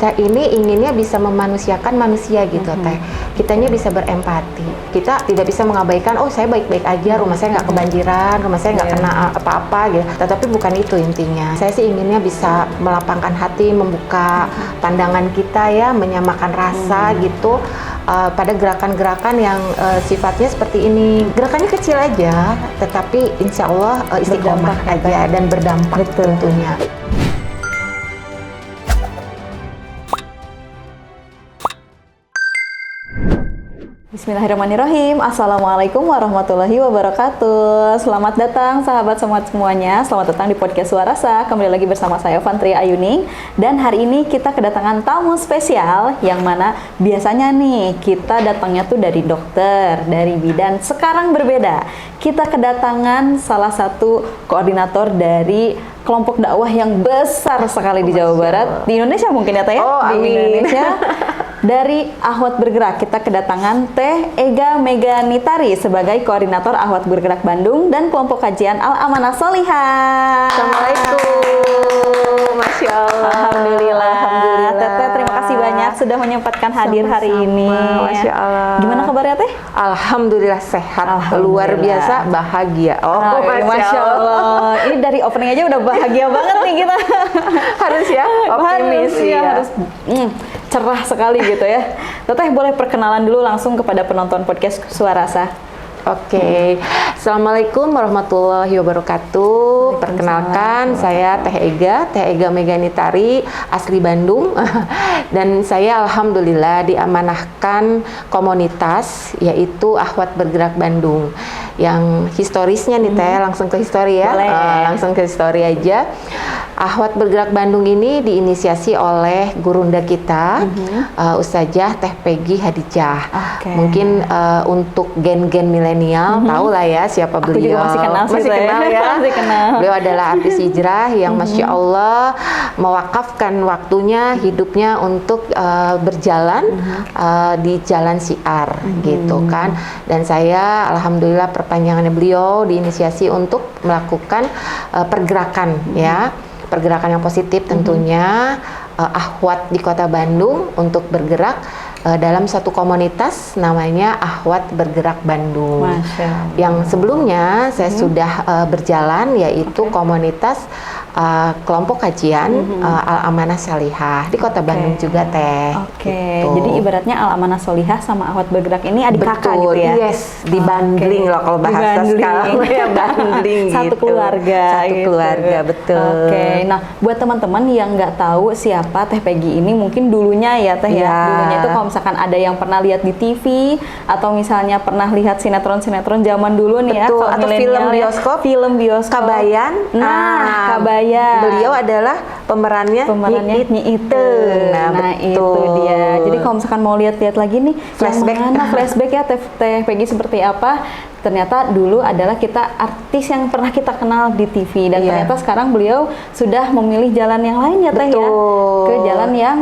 kita ini inginnya bisa memanusiakan manusia gitu Teh. Kitanya bisa berempati. Kita tidak bisa mengabaikan, oh saya baik-baik aja, rumah saya nggak kebanjiran, rumah saya nggak kena apa-apa gitu. Tetapi bukan itu intinya. Saya sih inginnya bisa melapangkan hati, membuka pandangan kita ya, menyamakan rasa gitu. Pada gerakan-gerakan yang sifatnya seperti ini. Gerakannya kecil aja, tetapi insya Allah istiqomah aja dan berdampak tentunya. Bismillahirrahmanirrahim. Assalamualaikum warahmatullahi wabarakatuh. Selamat datang sahabat semuanya. Selamat datang di podcast Suarasa. Kembali lagi bersama saya Fantria Ayuning. Dan hari ini kita kedatangan tamu spesial yang mana biasanya nih kita datangnya tuh dari dokter, dari bidan. Sekarang berbeda. Kita kedatangan salah satu koordinator dari kelompok dakwah yang besar sekali di Jawa Barat, di Indonesia mungkin ya Teh ya? Oh, di Indonesia. Dari Ahwat Bergerak, kita kedatangan Teh Ega Meganitari sebagai koordinator Ahwat Bergerak Bandung dan kelompok kajian Al-Amanah Sholihah. Assalamualaikum, Masya Allah. Alhamdulillah. Teteh, terima kasih banyak sudah menyempatkan hadir hari ini. Masya Allah. Gimana kabarnya Teh? Alhamdulillah sehat, Alhamdulillah. luar biasa, bahagia. Masya Allah. Ini dari opening aja udah bahagia banget nih kita. Harus ya, optimis harus, ya. Harus cerah sekali gitu ya. Teteh boleh perkenalan dulu langsung kepada penonton podcast Suarasa. Oke. Assalamualaikum warahmatullahi wabarakatuh. Perkenalkan, saya Teh Ega Meganitari, asli Bandung. Dan saya alhamdulillah diamanahkan komunitas yaitu Ahwat Bergerak Bandung. Yang historisnya nih Teh, langsung ke histori ya. Langsung ke histori aja. Ahwat Bergerak Bandung ini diinisiasi oleh gurunda kita, Ustazah Teh Peggy Hadijah. Mungkin untuk gen-gen milenial tahu lah ya siapa beliau. Aku juga masih kenal sih, masih kenal ya. Masih kenal. Beliau adalah artis hijrah yang Masya Allah mewakafkan waktunya, hidupnya untuk berjalan di jalan syiar gitu kan. Dan saya alhamdulillah perpanjangannya beliau diinisiasi untuk melakukan pergerakan ya. Pergerakan yang positif tentunya, Ahwat di Kota Bandung untuk bergerak dalam satu komunitas namanya Ahwat Bergerak Bandung. Yang sebelumnya saya sudah berjalan yaitu komunitas kelompok kajian Al-Amanah Sholihah di Kota Bandung juga Teh. Gitu. Jadi ibaratnya Al-Amanah Sholihah sama Ahwat Bergerak ini adik kakak gitu ya? Yes, dibandling loh kalau bahasa sekarang ya, bandling Satu gitu. keluarga. Satu gitu. keluarga, betul. Nah buat teman-teman yang nggak tahu siapa Teh Peggy ini, mungkin dulunya ya Teh ya. Dulunya itu kalau misalkan ada yang pernah lihat di TV atau misalnya pernah lihat sinetron-sinetron zaman dulu nih betul. ya. Atau film bioskop. Kabayan. Kabayan. Beliau adalah pemerannya Nyi Ite. Nah itu dia. Jadi kalau misalkan mau lihat-lihat lagi nih flashback ya Teh Peggy seperti apa, ternyata dulu adalah kita artis yang pernah kita kenal di TV dan ternyata sekarang beliau sudah memilih jalan yang lain ya Teh ya, ke jalan yang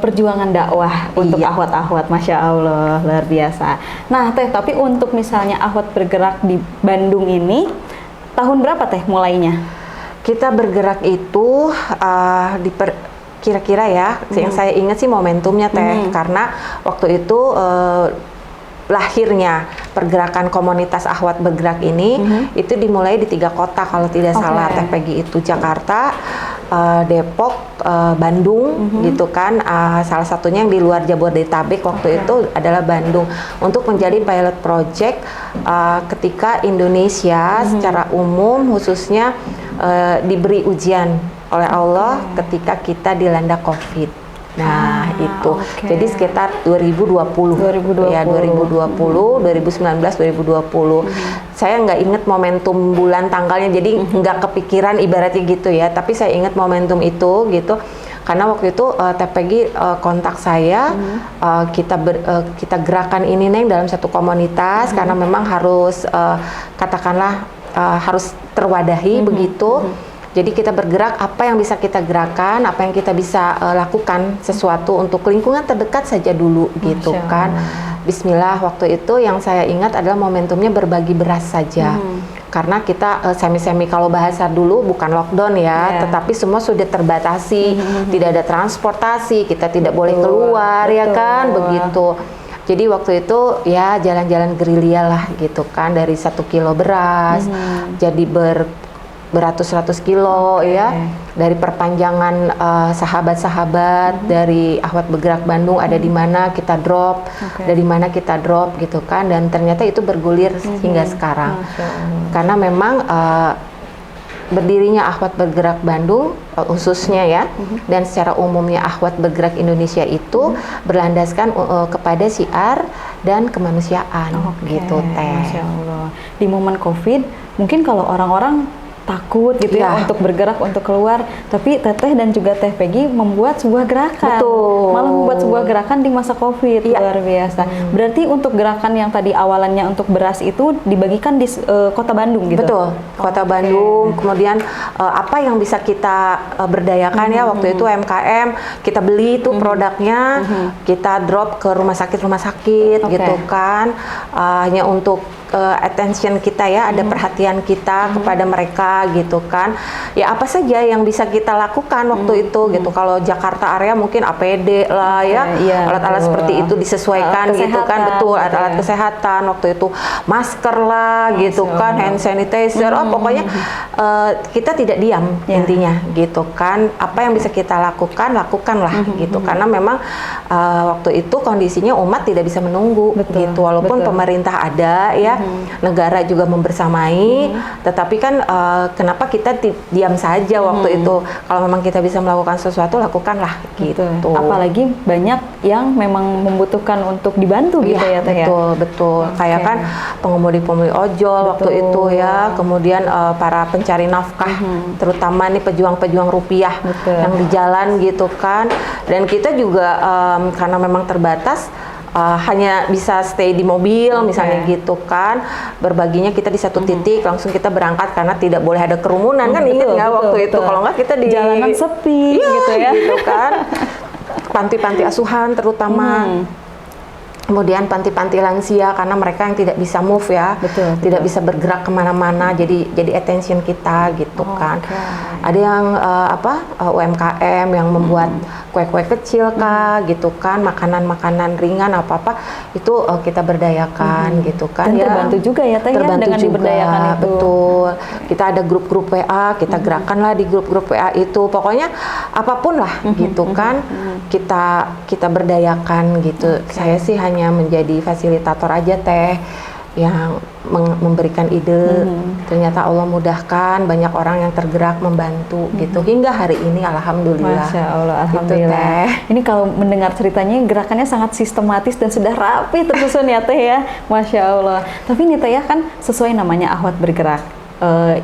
perjuangan dakwah untuk Ahwat-Ahwat. Masya Allah, luar biasa. Nah Teh, tapi untuk misalnya Ahwat Bergerak di Bandung ini tahun berapa Teh mulainya? Kita bergerak itu kira-kira ya, yang saya ingat sih momentumnya Teh, karena waktu itu lahirnya pergerakan komunitas Ahwat Bergerak ini itu dimulai di 3 kota kalau tidak salah Teh Peggy, itu Jakarta, Depok, Bandung gitu kan. Salah satunya yang di luar Jabodetabek waktu itu adalah Bandung untuk menjadi pilot project ketika Indonesia secara umum khususnya diberi ujian oleh Allah ketika kita dilanda COVID. Nah, itu. Jadi sekitar 2020. Ya, 2020, 2019, 2020. Saya nggak ingat momentum bulan tanggalnya, jadi nggak kepikiran ibaratnya gitu ya. Tapi saya ingat momentum itu gitu. Karena waktu itu Teh Peggy kontak saya, kita gerakan ini Neng dalam satu komunitas karena memang harus katakanlah harus terwadahi begitu. Jadi kita bergerak, apa yang bisa kita gerakan, apa yang kita bisa lakukan sesuatu untuk lingkungan terdekat saja dulu gitu kan. Bismillah, waktu itu yang saya ingat adalah momentumnya berbagi beras saja. karena kita semi-semi, kalau bahasa dulu bukan lockdown ya, tetapi semua sudah terbatasi, tidak ada transportasi, kita tidak boleh keluar, ya kan, begitu. Jadi waktu itu ya jalan-jalan gerilya lah gitu kan, dari 1 kilo beras jadi beratus-ratus kilo ya, dari perpanjangan sahabat-sahabat dari Ahwat Bergerak Bandung ada di mana kita drop, dari mana kita drop gitu kan, dan ternyata itu bergulir hingga sekarang. Karena memang berdirinya Ahwat Bergerak Bandung khususnya ya, dan secara umumnya Ahwat Bergerak Indonesia itu berlandaskan kepada syiar dan kemanusiaan gitu Teh. Masya Allah. Di momen COVID mungkin kalau orang-orang takut gitu ya untuk bergerak, untuk keluar, tapi Teteh dan juga Teh Peggy membuat sebuah gerakan. Betul. Malah membuat sebuah gerakan di masa COVID. Luar biasa. Berarti untuk gerakan yang tadi awalannya untuk beras itu dibagikan di Kota Bandung gitu. Betul. Kota Bandung. Kemudian apa yang bisa kita berdayakan ya, waktu itu UMKM kita beli itu produknya, kita drop ke rumah sakit gitu kan, hanya untuk attention kita ya, ada perhatian kita kepada mereka gitu kan. Ya apa saja yang bisa kita lakukan waktu itu gitu. Kalau Jakarta area mungkin APD lah ya, alat-alat seperti itu disesuaikan gitu kan, betul, alat-alat kesehatan waktu itu, masker lah gitu kan, hand sanitizer, pokoknya kita tidak diam intinya gitu kan. Apa yang bisa kita lakukan, lakukanlah gitu. Karena memang waktu itu kondisinya umat tidak bisa menunggu gitu, walaupun pemerintah ada ya, negara juga membersamai, tetapi kan kenapa kita diam saja waktu itu? Kalau memang kita bisa melakukan sesuatu, lakukanlah gitu. Apalagi banyak yang memang membutuhkan untuk dibantu gitu ya Teh. Betul. Kayak kan pengemudi-pengemudi ojol waktu itu ya, kemudian para pencari nafkah, terutama nih pejuang-pejuang rupiah yang di jalan gitu kan. Dan kita juga karena memang terbatas, hanya bisa stay di mobil misalnya gitu kan, berbaginya kita di satu titik, langsung kita berangkat karena tidak boleh ada kerumunan kan, ingat nggak waktu itu? Kalau nggak kita di jalanan sepi gitu ya, gitu kan, panti-panti asuhan terutama. Kemudian panti-panti lansia, karena mereka yang tidak bisa move ya, tidak bisa bergerak kemana-mana, jadi attention kita gitu kan. Ada yang UMKM yang membuat kue-kue kecil kah gitu kan, makanan-makanan ringan apa-apa itu kita berdayakan gitu kan. Dan terbantu juga ya Teh terbantu dengan juga, diberdayakan itu. Betul. Kita ada grup-grup WA, kita gerakan lah di grup-grup WA itu. Pokoknya apapun lah gitu kan, kita berdayakan gitu. Saya sih hanya menjadi fasilitator aja Teh, yang memberikan ide. Ternyata Allah mudahkan, banyak orang yang tergerak membantu gitu hingga hari ini, alhamdulillah. Masya Allah, alhamdulillah. Gitu, ini kalau mendengar ceritanya gerakannya sangat sistematis dan sudah rapi tersusun ya Teh ya, Masya Allah. Tapi ini Teh ya kan sesuai namanya Ahwat Bergerak.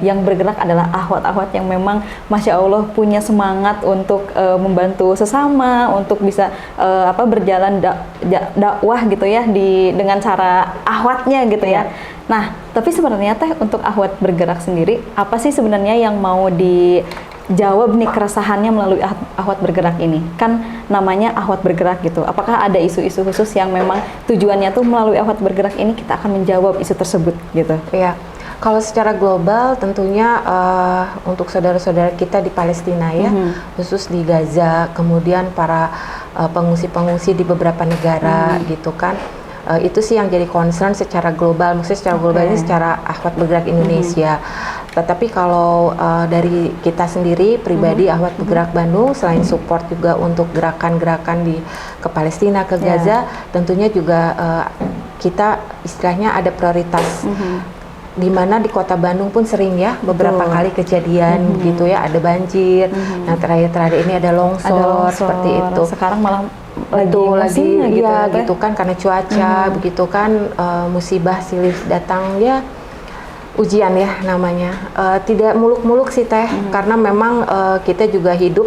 Yang bergerak adalah ahwat-ahwat yang memang Masya Allah punya semangat untuk membantu sesama, untuk bisa berjalan dakwah gitu ya dengan cara ahwatnya gitu ya. Nah, tapi sebenarnya Teh untuk Ahwat Bergerak sendiri, apa sih sebenarnya yang mau dijawab nih keresahannya melalui Ahwat Bergerak ini? Kan namanya Ahwat Bergerak gitu. Apakah ada isu-isu khusus yang memang tujuannya tuh melalui Ahwat Bergerak ini kita akan menjawab isu tersebut gitu? Iya. Kalau secara global tentunya untuk saudara-saudara kita di Palestina ya, khusus di Gaza, kemudian para pengungsi-pengungsi di beberapa negara gitu kan, itu sih yang jadi concern secara global. Maksudnya secara global ini secara Ahwat Bergerak Indonesia. Tetapi kalau dari kita sendiri pribadi Ahwat Bergerak Bandung, selain support juga untuk gerakan-gerakan ke Palestina, ke Gaza, tentunya juga kita istilahnya ada prioritas. Di mana di Kota Bandung pun sering ya beberapa kali kejadian gitu ya, ada banjir. Nah terakhir ini ada longsor seperti itu. Sekarang malah lagi gitu, ya gitu kan, karena cuaca begitu kan, musibah silih datang ya, ujian ya namanya. Tidak muluk-muluk sih Teh, karena memang kita juga hidup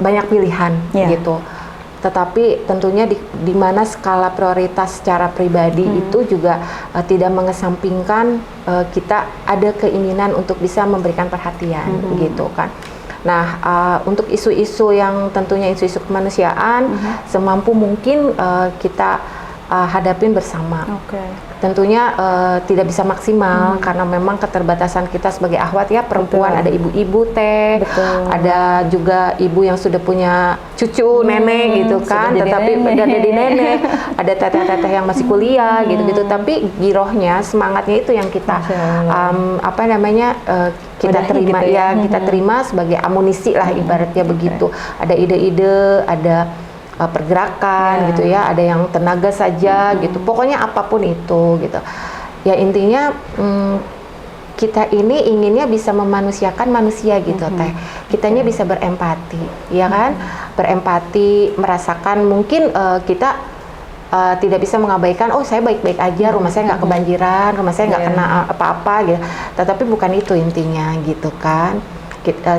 banyak pilihan gitu. Tetapi tentunya di mana skala prioritas secara pribadi itu juga tidak mengesampingkan kita ada keinginan untuk bisa memberikan perhatian gitu kan. Nah, untuk isu-isu yang tentunya isu-isu kemanusiaan, semampu mungkin kita hadapin bersama. Oke. Tentunya tidak bisa maksimal karena memang keterbatasan kita sebagai akhwat ya, perempuan. Betul. Ada ibu-ibu teh, Betul. ada juga ibu yang sudah punya cucu, nenek gitu kan, sudah jadi tetapi nenek. udah jadi nenek, ada teteh-teteh yang masih kuliah gitu-gitu, tapi girohnya, semangatnya itu yang kita Masya Allah. apa namanya kita Wadahi terima gitu ya. kita terima sebagai amunisi lah ibaratnya begitu. Ada ide-ide, ada pergerakan gitu ya, ada yang tenaga saja gitu, pokoknya apapun itu gitu ya. Intinya kita ini inginnya bisa memanusiakan manusia gitu teh, kitanya bisa berempati ya kan, berempati, merasakan mungkin kita tidak bisa mengabaikan, oh saya baik-baik aja, rumah saya nggak kebanjiran, rumah saya nggak kena apa-apa gitu, tetapi bukan itu intinya gitu kan.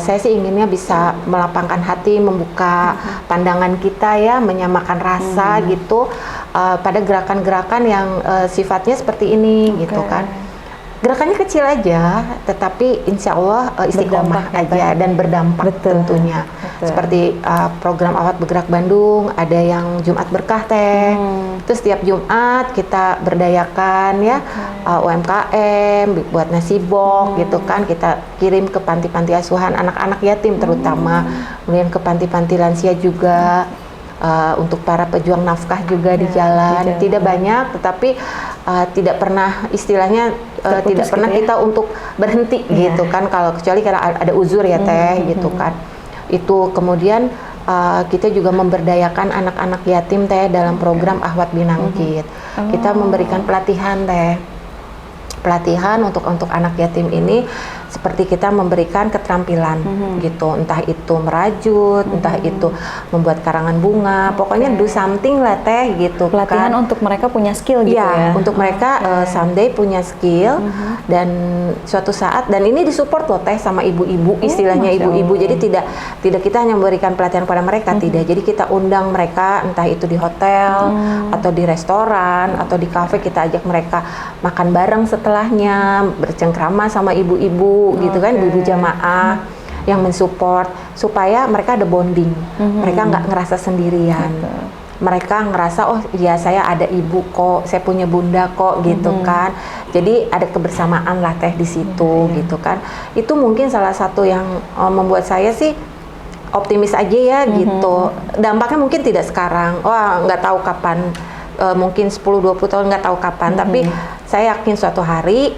Saya sih inginnya bisa melapangkan hati, membuka pandangan kita ya, menyamakan rasa gitu pada gerakan-gerakan yang sifatnya seperti ini gitu kan. Gerakannya kecil aja, tetapi insya Allah istiqomah aja dan berdampak tentunya. Seperti program Akhwat Bergerak Bandung, ada yang Jumat Berkah teh. Terus setiap Jumat kita berdayakan ya UMKM, buat nasi box gitu kan. Kita kirim ke panti-panti asuhan anak-anak yatim terutama, kemudian ke panti-panti lansia juga. Untuk para pejuang nafkah juga di jalan, tidak banyak, tetapi tidak pernah istilahnya tidak pernah gitu ya? kita untuk berhenti gitu kan, kalau kecuali karena ada uzur ya teh gitu kan. Itu kemudian kita juga memberdayakan anak-anak yatim teh dalam program Akhwat Binangkit. Kita memberikan pelatihan teh, pelatihan untuk anak yatim ini, seperti kita memberikan keterampilan gitu, entah itu merajut, entah itu membuat karangan bunga, pokoknya do something lah teh gitu. Pelatihan kan. untuk mereka punya skill gitu ya? Untuk mereka someday punya skill dan suatu saat, dan ini disupport loh teh sama ibu-ibu, istilahnya ibu-ibu. Jadi tidak kita hanya memberikan pelatihan pada mereka, tidak. Jadi kita undang mereka, entah itu di hotel atau di restoran atau di kafe, kita ajak mereka makan bareng setelahnya, bercengkrama sama ibu-ibu gitu kan, ibu jamaah yang mensupport supaya mereka ada bonding, mereka nggak ngerasa sendirian. Mereka ngerasa, oh iya saya ada ibu kok, saya punya bunda kok gitu kan. Jadi ada kebersamaan lah teh di situ gitu kan. Itu mungkin salah satu yang membuat saya sih optimis aja ya gitu. Dampaknya mungkin tidak sekarang, wah nggak tahu kapan, mungkin 10-20 tahun nggak tahu kapan. Tapi saya yakin suatu hari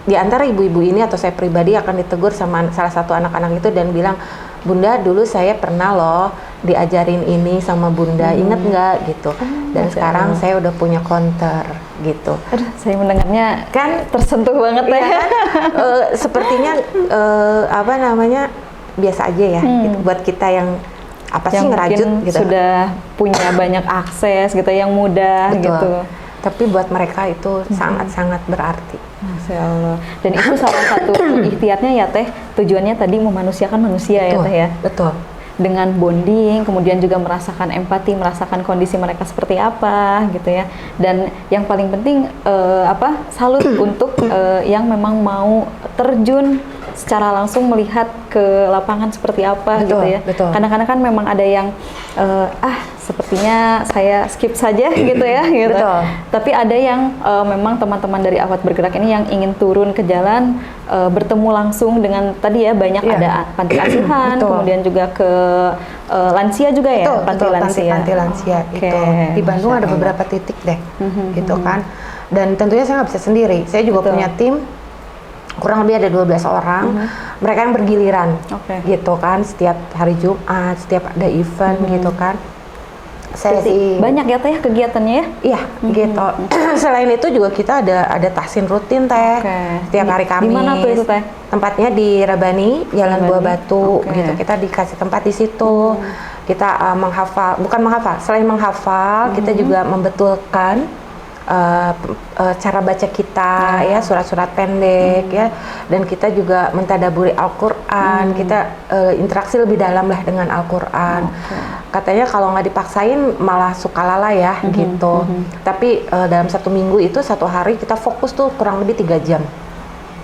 di antara ibu-ibu ini atau saya pribadi akan ditegur sama salah satu anak-anak itu dan bilang, Bunda dulu saya pernah loh diajarin ini sama Bunda, inget nggak gitu. Dan sekarang saya udah punya counter gitu. Aduh, saya mendengarnya Kan tersentuh banget ya. kan, sepertinya apa namanya biasa aja ya gitu, buat kita yang apa sih yang ngerajut mungkin gitu. sudah punya banyak akses gitu, yang mudah Betul. gitu. Tapi buat mereka itu sangat-sangat berarti. Masya Allah. Dan itu salah satu ikhtiarnya ya teh, tujuannya tadi memanusiakan manusia ya teh ya. Betul. Dengan bonding, kemudian juga merasakan empati, merasakan kondisi mereka seperti apa gitu ya. Dan yang paling penting salut untuk yang memang mau terjun secara langsung melihat ke lapangan seperti apa gitu ya. Kadang-kadang kan memang ada yang sepertinya saya skip saja gitu ya gitu. Tapi ada yang memang teman-teman dari Akhwat Bergerak ini yang ingin turun ke jalan, bertemu langsung dengan tadi ya, banyak ada panti asuhan, kemudian juga ke lansia juga ya, panti lansia itu di Bandung ada beberapa titik deh gitu kan. Dan tentunya saya nggak bisa sendiri, saya juga punya tim kurang lebih ada 12 orang, mereka yang bergiliran gitu kan, setiap hari Jumat, setiap ada event gitu kan. Saya sih banyak ya teh kegiatannya ya? Iya gitu. Selain itu juga kita ada tahsin rutin teh setiap hari Kamis. Di mana tuh itu teh? Tempatnya di Rabani, Jalan Buah Batu gitu. Kita dikasih tempat di situ. Kita selain menghafal, kita juga membetulkan cara baca kita ya, surat-surat pendek ya, dan kita juga mentadaburi Al-Quran, kita interaksi lebih dalam lah dengan Al-Quran. Katanya kalau nggak dipaksain malah suka lala ya gitu. Tapi dalam satu minggu itu, satu hari kita fokus tuh kurang lebih 3 jam.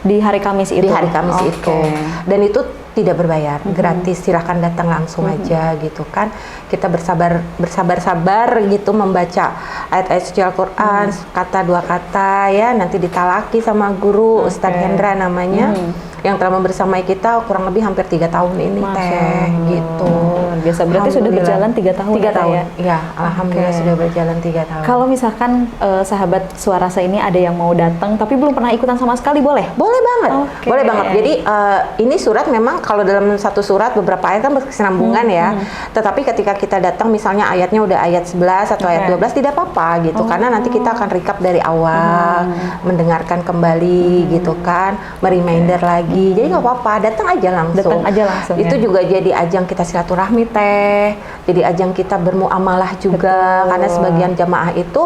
Di hari Kamis itu? Di hari Kamis itu. Dan itu Tidak berbayar, gratis. Silahkan datang langsung aja gitu kan. Kita bersabar gitu membaca ayat-ayat suci Al-Quran, kata dua kata ya. Nanti ditalaki sama guru Ustadz Hendra namanya, yang telah membersamai kita kurang lebih hampir 3 tahun ini teh gitu. Biasa berarti sudah berjalan 3 tahun. 3 tahun. Ya, alhamdulillah sudah berjalan 3 tahun. Kalau misalkan sahabat Suarasa ini ada yang mau datang tapi belum pernah ikutan sama sekali, boleh? Boleh banget. Boleh banget. Jadi ini surat memang kalau dalam satu surat beberapa ayat kan berkesinambungan ya. Tetapi ketika kita datang misalnya ayatnya udah ayat 11 atau ayat 12 tidak apa-apa gitu. Karena nanti kita akan recap dari awal, mendengarkan kembali gitu kan, mereminder lagi. Jadi nggak apa-apa, datang aja langsung. Itu juga jadi ajang kita silaturahmi teh. Jadi ajang kita bermuamalah juga. Karena sebagian jamaah itu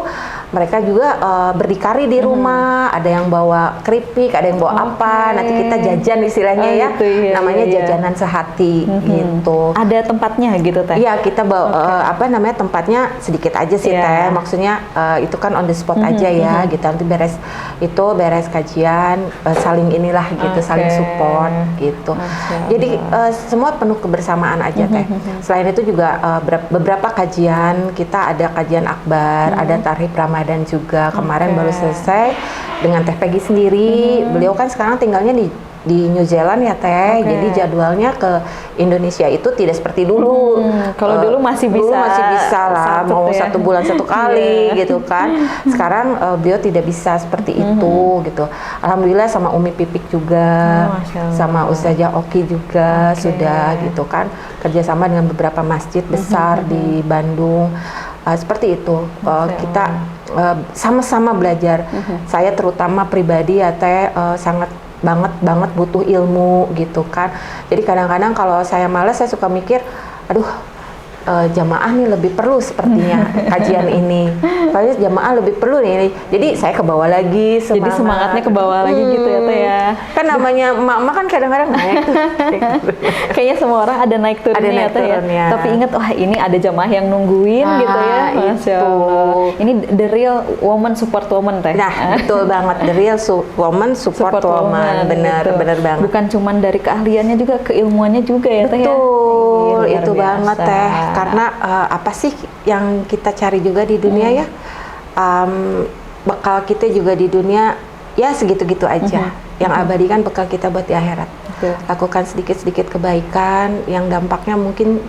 mereka juga berdikari di rumah, ada yang bawa keripik, ada yang bawa apa, nanti kita jajan istilahnya ya, namanya jajanan sehati gitu. Ada tempatnya gitu teh? Iya, kita bawa tempatnya sedikit aja sih teh, maksudnya itu kan on the spot aja ya gitu, nanti beres kajian, saling inilah gitu, saling support gitu. Jadi semua penuh kebersamaan aja teh. Selain itu juga beberapa kajian, kita ada kajian akbar, ada tarhib Ramadan juga, kemarin baru selesai dengan Teh Peggy sendiri. Beliau kan sekarang tinggalnya di New Zealand ya teh, jadi jadwalnya ke Indonesia itu tidak seperti dulu. Kalau dulu masih bisa lah, mau ya. 1 bulan 1 kali gitu kan. Sekarang beliau tidak bisa seperti itu gitu. Alhamdulillah sama Umi Pipik juga, sama Ustazah Oki juga sudah gitu kan, kerjasama dengan beberapa masjid besar di Bandung. Seperti itu, kita sama-sama belajar. Saya terutama pribadi ya teh sangat banget butuh ilmu gitu kan. Jadi kadang-kadang kalau saya malas, saya suka mikir, aduh jamaah nih lebih perlu sepertinya kajian ini. Kayaknya jamaah lebih perlu nih. Jadi saya ke bawah lagi semangat. Jadi semangatnya ke bawah lagi gitu ya teh ya. Kan namanya emak-emak kan kadang-kadang naik tuh. Kayaknya semua orang ada naik turunnya ya teh ya. Tapi ingat, wah ini ada jamaah yang nungguin gitu ya. Masya Allah. Ini the real woman support woman teh. Nah, betul banget, the real woman support woman. Benar banget. Bukan cuman dari keahliannya juga, keilmuannya juga ya teh ya. Betul, itu banget teh. Karena apa sih yang kita cari juga di dunia ya, bekal kita juga di dunia ya segitu-gitu aja. Yang abadi kan bekal kita buat di akhirat. Lakukan sedikit-sedikit kebaikan yang dampaknya mungkin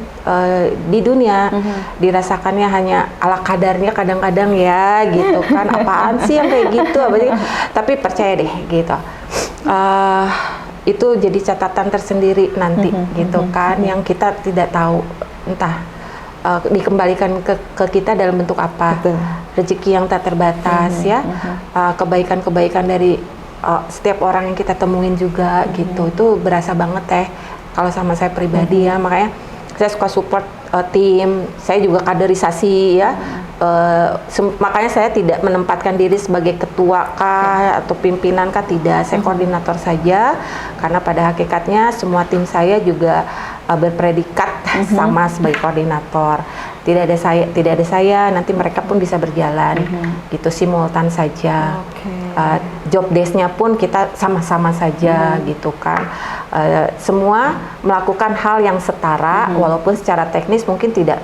di dunia dirasakannya hanya ala kadarnya kadang-kadang ya gitu kan. Apaan sih yang kayak gitu, tapi percaya deh gitu, itu jadi catatan tersendiri nanti gitu kan, yang kita tidak tahu entah dikembalikan ke kita dalam bentuk apa. Rezeki yang tak terbatas ya, kebaikan-kebaikan dari setiap orang yang kita temuin juga gitu, itu berasa banget teh kalau sama saya pribadi ya. Makanya saya suka support tim, saya juga kaderisasi ya. Makanya saya tidak menempatkan diri sebagai ketua kah atau pimpinan kah, tidak. Saya koordinator saja, karena pada hakikatnya semua tim saya juga berpredikat sama sebagai koordinator. Tidak ada saya, nanti mereka pun bisa berjalan gitu, simultan saja. Job desk-nya pun kita sama-sama saja gitu kan. Semua melakukan hal yang setara, walaupun secara teknis mungkin tidak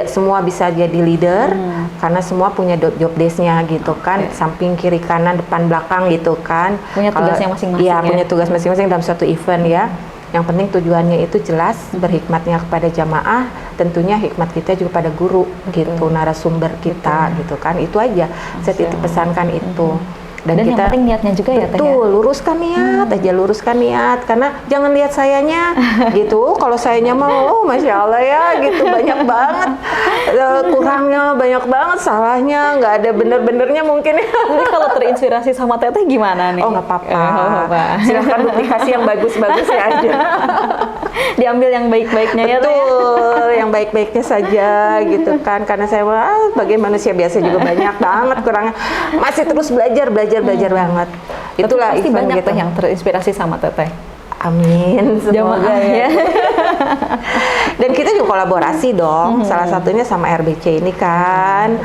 semua bisa jadi leader, karena semua punya job desk-nya gitu kan, samping, kiri, kanan, depan, belakang gitu kan. Punya tugasnya masing-masing. Iya, punya tugas masing-masing dalam suatu event ya. Yang penting tujuannya itu jelas, berhikmatnya kepada jamaah, tentunya hikmat kita juga pada guru gitu, narasumber kita gitu kan. Itu aja saya titip pesankan itu. Dan kita, yang penting niatnya juga ya teh. Betul, luruskan niat aja, luruskan niat, karena jangan lihat sayanya gitu. Kalau sayanya mau, masya Allah ya gitu, banyak banget kurangnya, banyak banget salahnya, nggak ada bener-benernya mungkin. Jadi kalau terinspirasi sama teteh gimana nih? Oh nggak apa-apa, silahkan duplikasi yang bagus-bagus ya aja. Diambil yang baik-baiknya ya teh. Betul, yang baik-baiknya saja gitu kan. Karena saya sebagai manusia biasa juga banyak banget kurangnya, masih terus belajar banget. Itulah pasti event banyak gitu yang terinspirasi sama teteh. Amin, semoga ya. Dan kita juga kolaborasi dong, salah satunya sama RBC ini kan.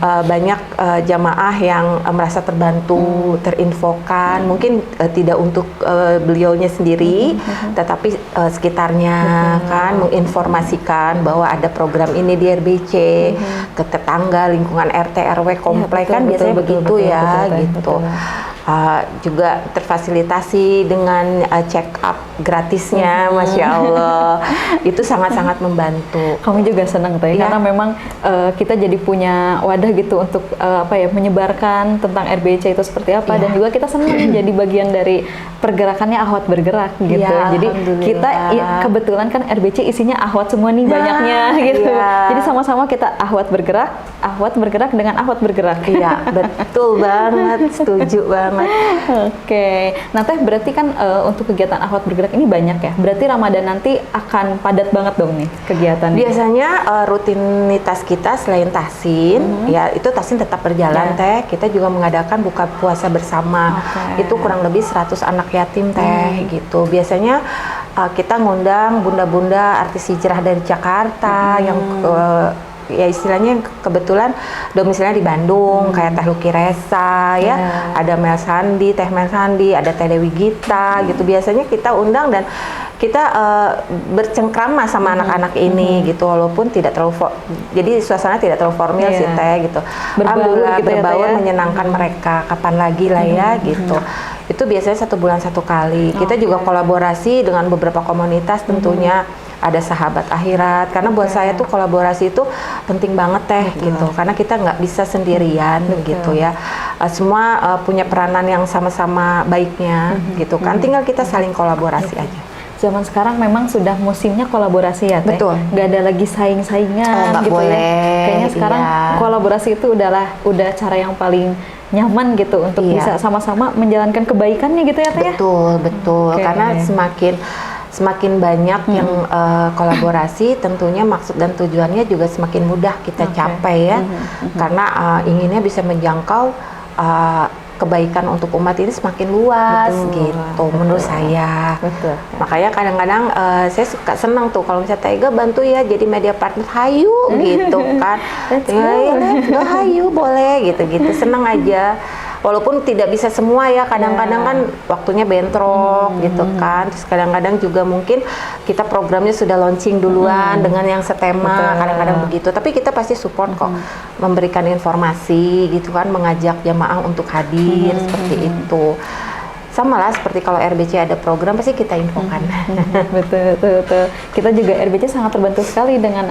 Banyak jamaah yang merasa terbantu, terinfokan, mungkin tidak untuk beliaunya sendiri, tetapi sekitarnya kan menginformasikan bahwa ada program ini di RBC, ke tetangga, lingkungan RT, RW, komplek kan biasanya begitu ya, gitu. Juga terfasilitasi dengan check up gratisnya, Masya Allah. Itu sangat-sangat membantu. Kami juga senang tuh ya, karena memang kita jadi punya wadah gitu untuk menyebarkan tentang RBC itu seperti apa, dan juga kita senang jadi bagian dari pergerakannya Ahwat Bergerak gitu. Jadi kita kebetulan kan RBC isinya Ahwat semua nih banyaknya gitu. Jadi sama-sama kita Ahwat Bergerak dengan Ahwat Bergerak. Iya, betul banget, setuju banget. Oke, nah Teh berarti kan untuk kegiatan Ahwat Bergerak ini banyak ya. Berarti Ramadan nanti akan padat banget dong nih kegiatannya. Biasanya rutinitas kita selain tahsin, ya itu tahsin tetap berjalan Teh. Kita juga mengadakan buka puasa bersama. Itu kurang lebih 100 anak yatim Teh gitu. Biasanya kita ngundang bunda-bunda artis hijrah dari Jakarta yang ya istilahnya kebetulan domisilinya di Bandung, kayak Teh Luki Resa ya, ada Mel Sandi, Teh Mel Sandi, ada Teh Dewi Gita gitu. Biasanya kita undang dan kita bercengkrama sama anak-anak ini gitu, walaupun tidak terlalu jadi suasana tidak terlalu formal sih Teh gitu. Alhamdulillah gitu berbaur menyenangkan mereka, kapan lagi lah ya gitu. Itu biasanya 1 bulan 1 kali. Kita juga kolaborasi dengan beberapa komunitas tentunya. Ada Sahabat Akhirat, karena buat saya tuh kolaborasi itu penting banget Teh gitu, karena kita nggak bisa sendirian gitu ya. Semua punya peranan yang sama-sama baiknya gitu kan, tinggal kita saling kolaborasi aja. Zaman sekarang memang sudah musimnya kolaborasi ya Teh. Betul. Nggak ada lagi saing-saingan gitu boleh, ya. Kayaknya sekarang kolaborasi itu udah cara yang paling nyaman gitu untuk bisa sama-sama menjalankan kebaikannya gitu ya Teh. Betul. Karena semakin banyak yang kolaborasi, tentunya maksud dan tujuannya juga semakin mudah kita capai ya. Karena inginnya bisa menjangkau kebaikan untuk umat ini semakin luas gitu menurut saya. Makanya kadang-kadang saya suka senang tuh kalau misalnya Tega bantu ya jadi media partner, hayu gitu kan. Ya, hayu boleh gitu-gitu, senang aja. Walaupun tidak bisa semua ya, kadang-kadang kan waktunya bentrok gitu kan. Terus kadang-kadang juga mungkin kita programnya sudah launching duluan dengan yang setema, kadang-kadang begitu. Tapi kita pasti support kok, memberikan informasi gitu kan, mengajak jamaah untuk hadir seperti itu. Sama lah seperti kalau RBC ada program pasti kita infokan. Betul. Kita juga RBC sangat terbantu sekali dengan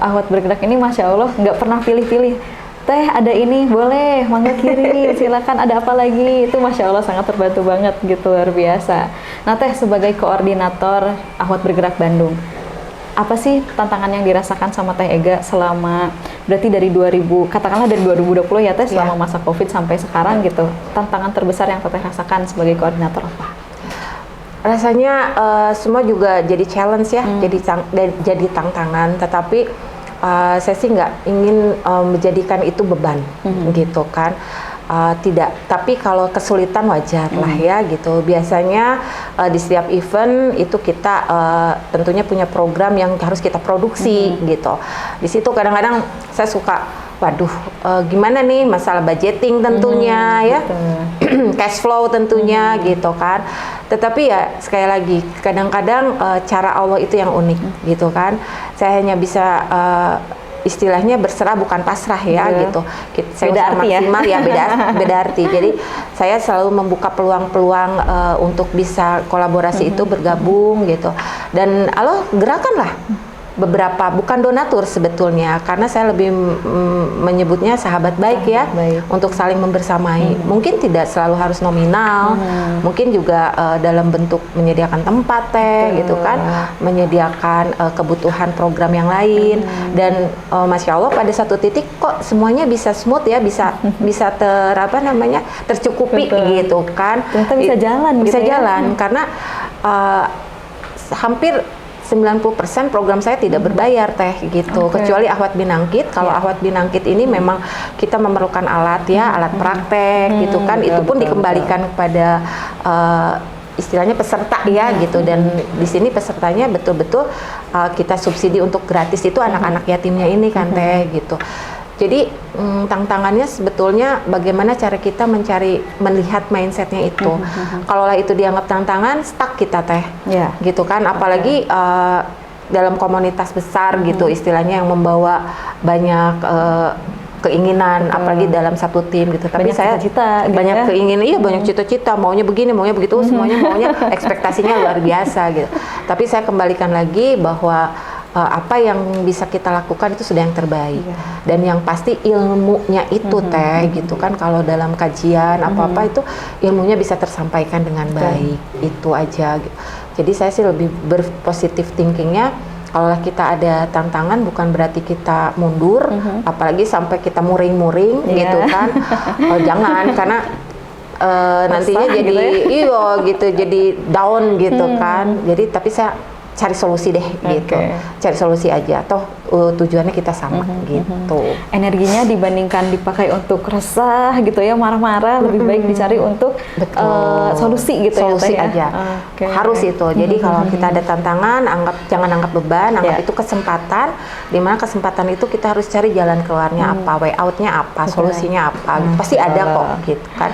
Ahwat Bergerak ini, Masya Allah nggak pernah pilih-pilih. Teh ada ini boleh, mangga kirim, silakan ada apa lagi, itu Masya Allah sangat terbantu banget gitu, luar biasa. Nah Teh sebagai koordinator Ahwat Bergerak Bandung, apa sih tantangan yang dirasakan sama Teh Ega selama berarti dari 2020 ya Teh, selama masa COVID sampai sekarang gitu, tantangan terbesar yang Teh rasakan sebagai koordinator apa? Rasanya semua juga jadi challenge ya, jadi tantangan, tetapi saya sih nggak ingin menjadikan itu beban gitu kan. Tidak, tapi kalau kesulitan wajar lah ya gitu. Biasanya di setiap event itu kita tentunya punya program yang harus kita produksi gitu. Di situ kadang-kadang saya suka, waduh gimana nih masalah budgeting tentunya ya, cash flow tentunya gitu kan. Tetapi ya sekali lagi kadang-kadang cara Allah itu yang unik gitu kan. Saya hanya bisa istilahnya berserah bukan pasrah ya gitu. Saya beda arti maksimal ya, beda arti. Jadi saya selalu membuka peluang-peluang untuk bisa kolaborasi itu bergabung gitu. Dan Allah gerakanlah beberapa, bukan donatur sebetulnya, karena saya lebih menyebutnya sahabat baik ya, untuk saling membersamai. Mungkin tidak selalu harus nominal, mungkin juga dalam bentuk menyediakan tempat Teh gitu kan, menyediakan kebutuhan program yang lain. Dan Masya Allah pada satu titik kok semuanya bisa smooth ya, bisa tercukupi gitu kan. Ternyata bisa jalan bisa gitu jalan karena hampir 90% program saya tidak berbayar Teh gitu, kecuali Ahwat Binangkit. Kalau Ahwat Binangkit ini memang kita memerlukan alat ya, alat praktek gitu kan, itu pun dikembalikan kepada istilahnya peserta ya gitu, dan di sini pesertanya betul-betul kita subsidi untuk gratis itu anak-anak yatimnya ini kan Teh gitu. Jadi tantangannya sebetulnya bagaimana cara kita melihat mindsetnya itu. Kalaulah itu dianggap tantangan, stuck kita Teh, gitu kan. Apalagi dalam komunitas besar gitu, istilahnya yang membawa banyak keinginan, apalagi dalam satu tim gitu. Tapi banyak saya cita-cita, banyak gitu keinginan, iya banyak cita-cita, maunya begini, maunya begitu, semuanya maunya ekspektasinya luar biasa gitu. Tapi saya kembalikan lagi bahwa apa yang bisa kita lakukan itu sudah yang terbaik, dan yang pasti ilmunya itu Teh gitu kan. Kalau dalam kajian apa-apa itu ilmunya bisa tersampaikan dengan baik, itu aja gitu. Jadi saya sih lebih berpositif thinkingnya, kalau kita ada tantangan bukan berarti kita mundur, apalagi sampai kita muring-muring gitu kan. Jangan, karena nantinya jadi gitu jadi down gitu kan. Jadi tapi saya cari solusi deh gitu, cari solusi aja, toh tujuannya kita sama gitu. Energinya dibandingkan dipakai untuk resah gitu ya, marah-marah, lebih baik dicari untuk solusi gitu, solusi ya, aja. Harus itu. Jadi kalau kita ada tantangan, jangan anggap beban, anggap itu kesempatan. Dimana kesempatan itu kita harus cari jalan keluarnya apa, way outnya apa, solusinya apa. Pasti ada kok gitu kan.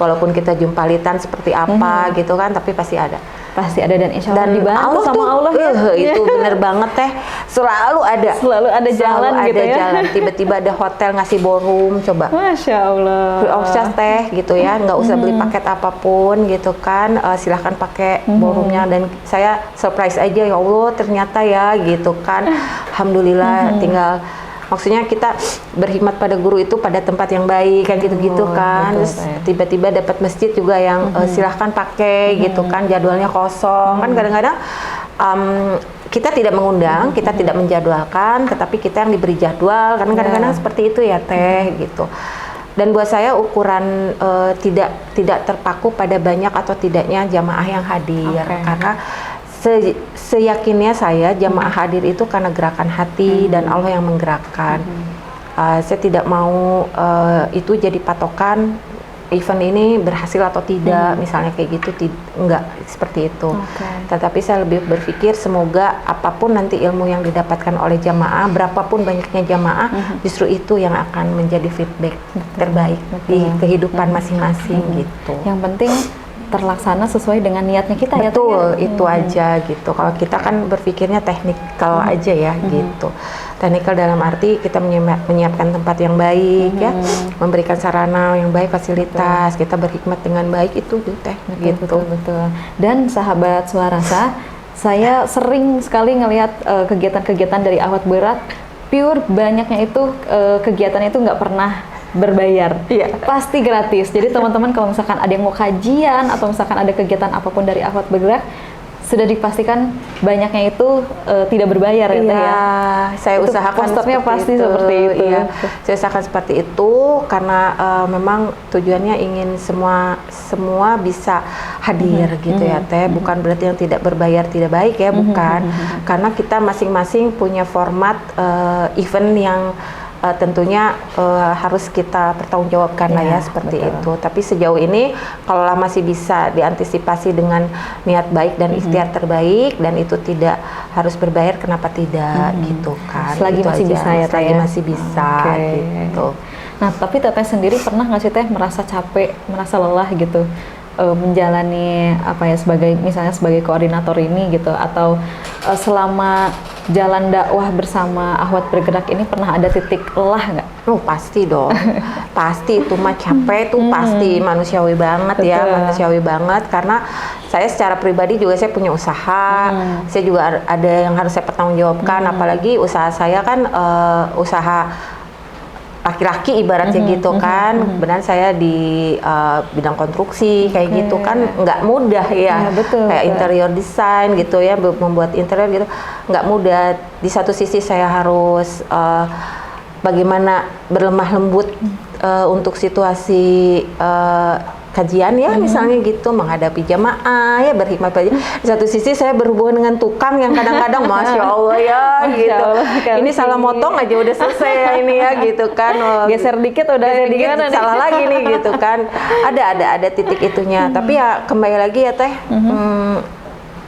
Walaupun kita jumpalitan seperti apa gitu kan, tapi pasti ada. Pasti ada, dan insya Allah dibantu Allah sama tuh, Allah itu bener banget Teh, selalu ada jalan gitu ya. jalan. Tiba-tiba ada hotel ngasih ballroom, coba Masya Allah, free of charge Teh gitu ya, nggak usah beli paket apapun gitu kan. Silahkan pakai ballroomnya, dan saya surprise aja, ya Allah ternyata ya gitu kan. Alhamdulillah, tinggal maksudnya kita berkhidmat pada guru itu pada tempat yang baik kan, gitu-gitu kan. Terus tiba-tiba dapat masjid juga yang silahkan pakai gitu kan, jadwalnya kosong kan. Kadang-kadang kita tidak mengundang, kita tidak menjadwalkan, tetapi kita yang diberi jadwal kan. Kadang-kadang seperti itu ya Teh gitu. Dan buat saya ukuran tidak terpaku pada banyak atau tidaknya jamaah yang hadir, karena seyakinnya saya jamaah hadir itu karena gerakan hati dan Allah yang menggerakkan. Saya tidak mau itu jadi patokan event ini berhasil atau tidak, misalnya kayak gitu, enggak seperti itu. Tetapi saya lebih berpikir semoga apapun nanti ilmu yang didapatkan oleh jamaah, berapapun banyaknya jamaah, justru itu yang akan menjadi feedback terbaik di kehidupan masing-masing gitu. Yang penting terlaksana sesuai dengan niatnya kita. Betul, ya, itu aja gitu. Kalau kita kan berpikirnya teknikal aja ya gitu. Teknikal dalam arti kita menyiapkan tempat yang baik ya, memberikan sarana yang baik, fasilitas, kita berhikmat dengan baik, itu Teh gitu. Betul. Dan sahabat Suarasa, saya sering sekali ngelihat kegiatan-kegiatan dari Ahwat Bergerak, pure banyaknya itu kegiatan itu nggak pernah berbayar, pasti gratis. Jadi teman-teman kalau misalkan ada yang mau kajian atau misalkan ada kegiatan apapun dari Ahwat Bergerak, sudah dipastikan banyaknya itu tidak berbayar ya. Saya itu usahakan posternya pasti seperti itu. Iya, saya usahakan seperti itu karena memang tujuannya ingin semua bisa hadir gitu ya Teh. Bukan berarti yang tidak berbayar tidak baik ya, bukan. Karena kita masing-masing punya format event yang tentunya harus kita pertanggungjawabkan lah ya, seperti itu. Tapi sejauh ini kalau masih bisa diantisipasi dengan niat baik dan ikhtiar terbaik, dan itu tidak harus berbayar, kenapa tidak gitu kan. Selagi itu masih aja. bisa ya Teh. Selagi masih bisa gitu. Nah, tapi Teteh sendiri pernah nggak sih Teh merasa capek, merasa lelah gitu menjalani misalnya sebagai koordinator ini gitu, atau selama jalan dakwah bersama Ahwat Bergerak ini pernah ada titik lelah nggak? Pasti dong, pasti itu mah capek tuh pasti, manusiawi banget ya, manusiawi banget. Karena saya secara pribadi juga saya punya usaha, saya juga ada yang harus saya pertanggungjawabkan, apalagi usaha saya kan usaha laki-laki ibaratnya gitu kan. Benar saya di bidang konstruksi kayak gitu kan, nggak mudah ya, kayak interior design gitu ya, membuat interior gitu nggak mudah. Di satu sisi saya harus bagaimana berlemah lembut untuk situasi kajian ya, misalnya gitu, menghadapi jamaah ya, berhikmat belajar. Di satu sisi saya berhubungan dengan tukang yang kadang-kadang Masya Allah ya gitu, ini salah motong aja udah selesai ya ini ya gitu kan, geser dikit udah salah lagi nih gitu kan, ada titik itunya. Tapi ya kembali lagi ya Teh,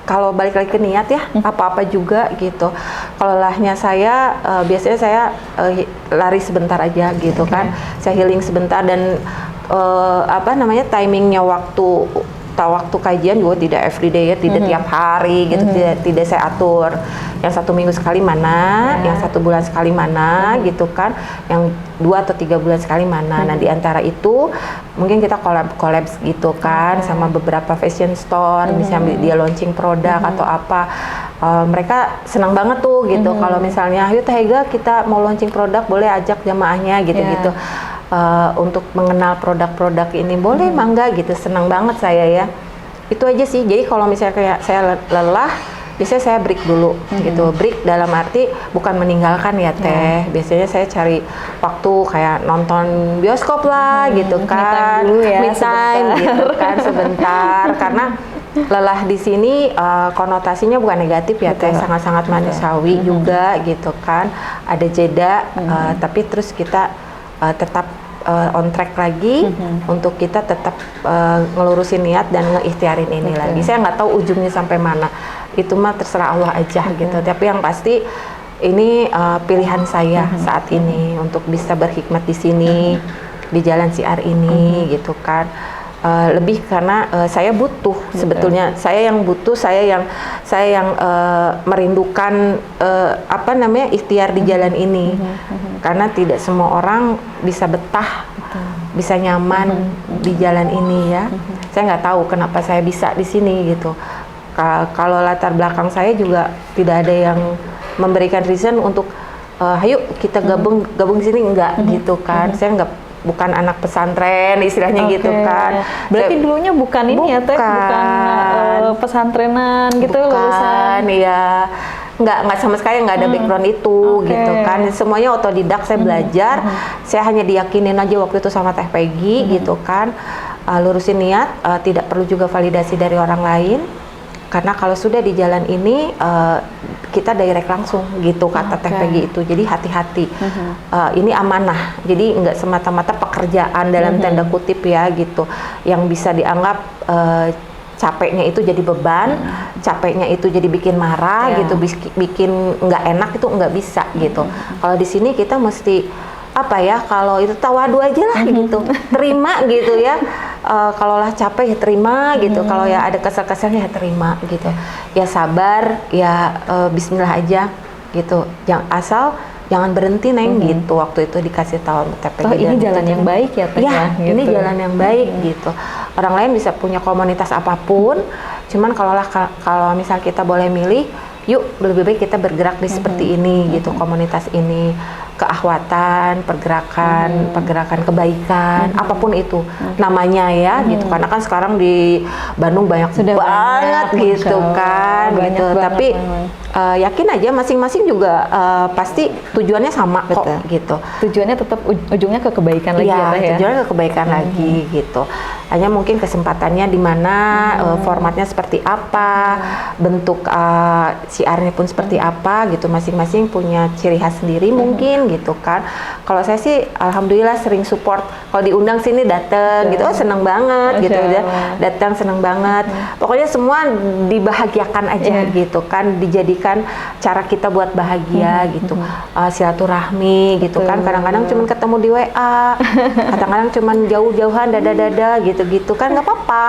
kalau balik lagi ke niat ya, apa-apa juga gitu. Kalau lahnya saya, biasanya saya lari sebentar aja gitu kan, saya healing sebentar. Dan timingnya waktu kajian juga tidak everyday ya, tidak tiap hari gitu, tidak saya atur. Yang 1 minggu sekali mana, yang 1 bulan sekali mana gitu kan, yang 2 atau 3 bulan sekali mana. Nah di antara itu mungkin kita collab gitu kan, sama beberapa fashion store, misalnya dia launching produk atau apa. Mereka senang banget tuh gitu, kalau misalnya ayo Teh Ega kita mau launching produk, boleh ajak jamaahnya gitu-gitu. Untuk mengenal produk-produk ini boleh mangga gitu, senang banget saya ya. Itu aja sih. Jadi kalau misalnya kayak saya lelah, biasanya saya break dulu gitu. Break dalam arti bukan meninggalkan ya Teh. Biasanya saya cari waktu kayak nonton bioskop lah gitu kan, me time gitu kan sebentar. Karena lelah di sini konotasinya bukan negatif ya Teh, sangat-sangat manusiawi juga gitu kan. Ada jeda, tapi terus kita tetap on track lagi untuk kita tetap ngelurusin niat dan ngeikhtiarin ini lagi. Saya nggak tahu ujungnya sampai mana, itu mah terserah Allah aja gitu. Tapi yang pasti ini pilihan saya saat ini untuk bisa berhikmat di sini, di Jalan Siar ini gitu kan. Lebih karena saya butuh sebetulnya, saya yang butuh, saya yang merindukan ikhtiar di jalan ini. Karena tidak semua orang bisa betah, bisa nyaman di jalan ini ya. Saya nggak tahu kenapa saya bisa di sini gitu. Kalau latar belakang saya juga tidak ada yang memberikan reason untuk ayo kita gabung di sini, enggak gitu kan. Saya bukan anak pesantren istilahnya gitu kan. Berarti dulunya bukan ini ya Teh, bukan pesantrenan gitu lulusan. Iya. Nggak sama sekali, nggak ada background itu gitu kan. Semuanya otodidak, saya belajar. Saya hanya diyakinin aja waktu itu sama Teh Peggy gitu kan. Lurusin niat, tidak perlu juga validasi dari orang lain. Karena kalau sudah di jalan ini kita direct langsung gitu kata Teh Peggy itu. Jadi hati-hati, ini amanah. Jadi nggak semata-mata pekerjaan dalam tanda kutip ya gitu, yang bisa dianggap capeknya itu jadi beban, capeknya itu jadi bikin marah gitu, bikin nggak enak, itu nggak bisa gitu. Kalau di sini kita mesti kalau itu tawadu aja lah gitu, terima gitu ya. Kalau lah capek ya terima gitu, kalau ya ada kesel-keselnya ya terima gitu. Ya sabar, ya bismillah aja gitu. Jangan berhenti Neng gitu. Waktu itu dikasih tahu Teh Peggy. Ini jalan yang baik ya Teh ya? Gitu. Ini jalan yang baik gitu. Orang lain bisa punya komunitas apapun, cuman kalau misal kita boleh milih, yuk lebih baik kita bergerak di seperti ini gitu, komunitas ini, keahwatan, pergerakan kebaikan, apapun itu namanya ya gitu. Karena kan sekarang di Bandung banyak banget gitu kan gitu. Tapi yakin aja masing-masing juga pasti tujuannya sama kok gitu. Tujuannya tetap ujungnya ke kebaikan lagi ya Teh ya. Tujuannya ke kebaikan lagi gitu. Hanya mungkin kesempatannya di mana, formatnya seperti apa, bentuk siarnya pun seperti apa gitu. Masing-masing punya ciri khas sendiri mungkin gitu kan. Kalau saya sih alhamdulillah sering support. Kalau diundang sini dateng gitu, seneng banget gitu ya. Datang seneng banget. Pokoknya semua dibahagiakan aja gitu kan, dijadikan cara kita buat bahagia gitu. Silaturahmi gitu kan. Kadang-kadang cuma ketemu di WA, kadang-kadang cuma jauh-jauhan dada-dada gitu kan, nggak apa-apa.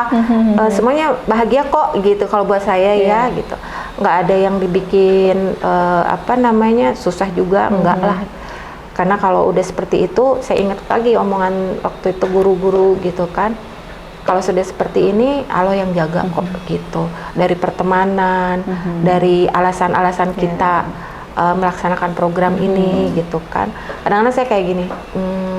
Semuanya bahagia kok gitu kalau buat saya ya gitu. Nggak ada yang dibikin susah juga, enggak lah. Karena kalau udah seperti itu, saya ingat lagi omongan waktu itu guru-guru gitu kan, kalau sudah seperti ini Allah yang jaga kok gitu. Dari pertemanan, dari alasan-alasan kita melaksanakan program ini gitu kan. Kadang-kadang saya kayak gini,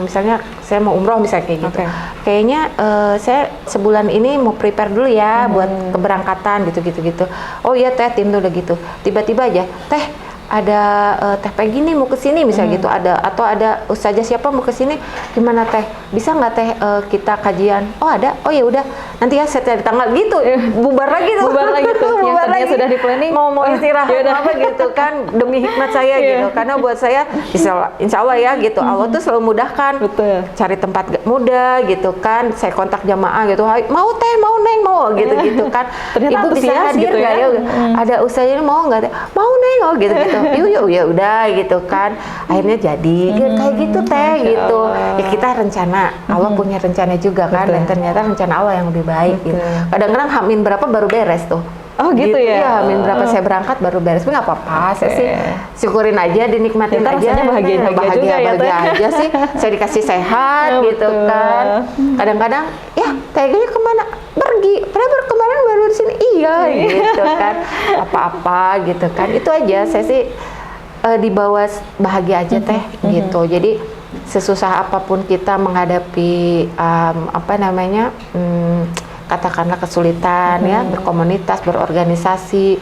misalnya saya mau umroh misalnya kayak gitu, kayaknya saya sebulan ini mau prepare dulu ya buat keberangkatan gitu. Oh iya Teh, tim tuh udah gitu. Tiba-tiba aja, Teh Teh Peggy nih mau ke sini misalnya gitu, atau ada ustazah siapa mau ke sini, gimana Teh, bisa nggak Teh kita kajian? Oh ada, oh ya udah nanti ya saya cari tanggal gitu, bubar lagi tuh, bubar lagi tuh, bubar yang lagi, sudah di planning, mau istirahat apa gitu kan, demi hikmat saya gitu, karena buat saya insya Allah ya gitu, Allah tuh selalu mudahkan, betul, cari tempat mudah gitu kan, saya kontak jamaah gitu, mau Teh, mau Neng, mau gitu kan, ternyata Ibu bisa hadir gitu nggak ya? Ada ustazah ini mau nggak Teh? Mau Neng, oh gitu. Yuk ya udah gitu kan, akhirnya jadi kayak gitu Teh gitu. Ya kita rencana, Allah punya rencana juga kan, dan ternyata rencana Allah yang lebih baik gitu. Kadang-kadang hamin berapa baru beres tuh. Oh gitu ya? Iya, hamin berapa saya berangkat baru beres, tapi nggak apa-apa, saya sih syukurin aja, dinikmatin aja. Rasanya bahagia aja sih, saya dikasih sehat gitu kan. Kadang-kadang, ya kayaknya kemana? Pergi, padahal kemarin baru di sini, iya gitu kan, apa-apa gitu kan, itu aja saya sih dibawa bahagia aja Teh gitu. Jadi sesusah apapun kita menghadapi katakanlah kesulitan ya, berkomunitas, berorganisasi,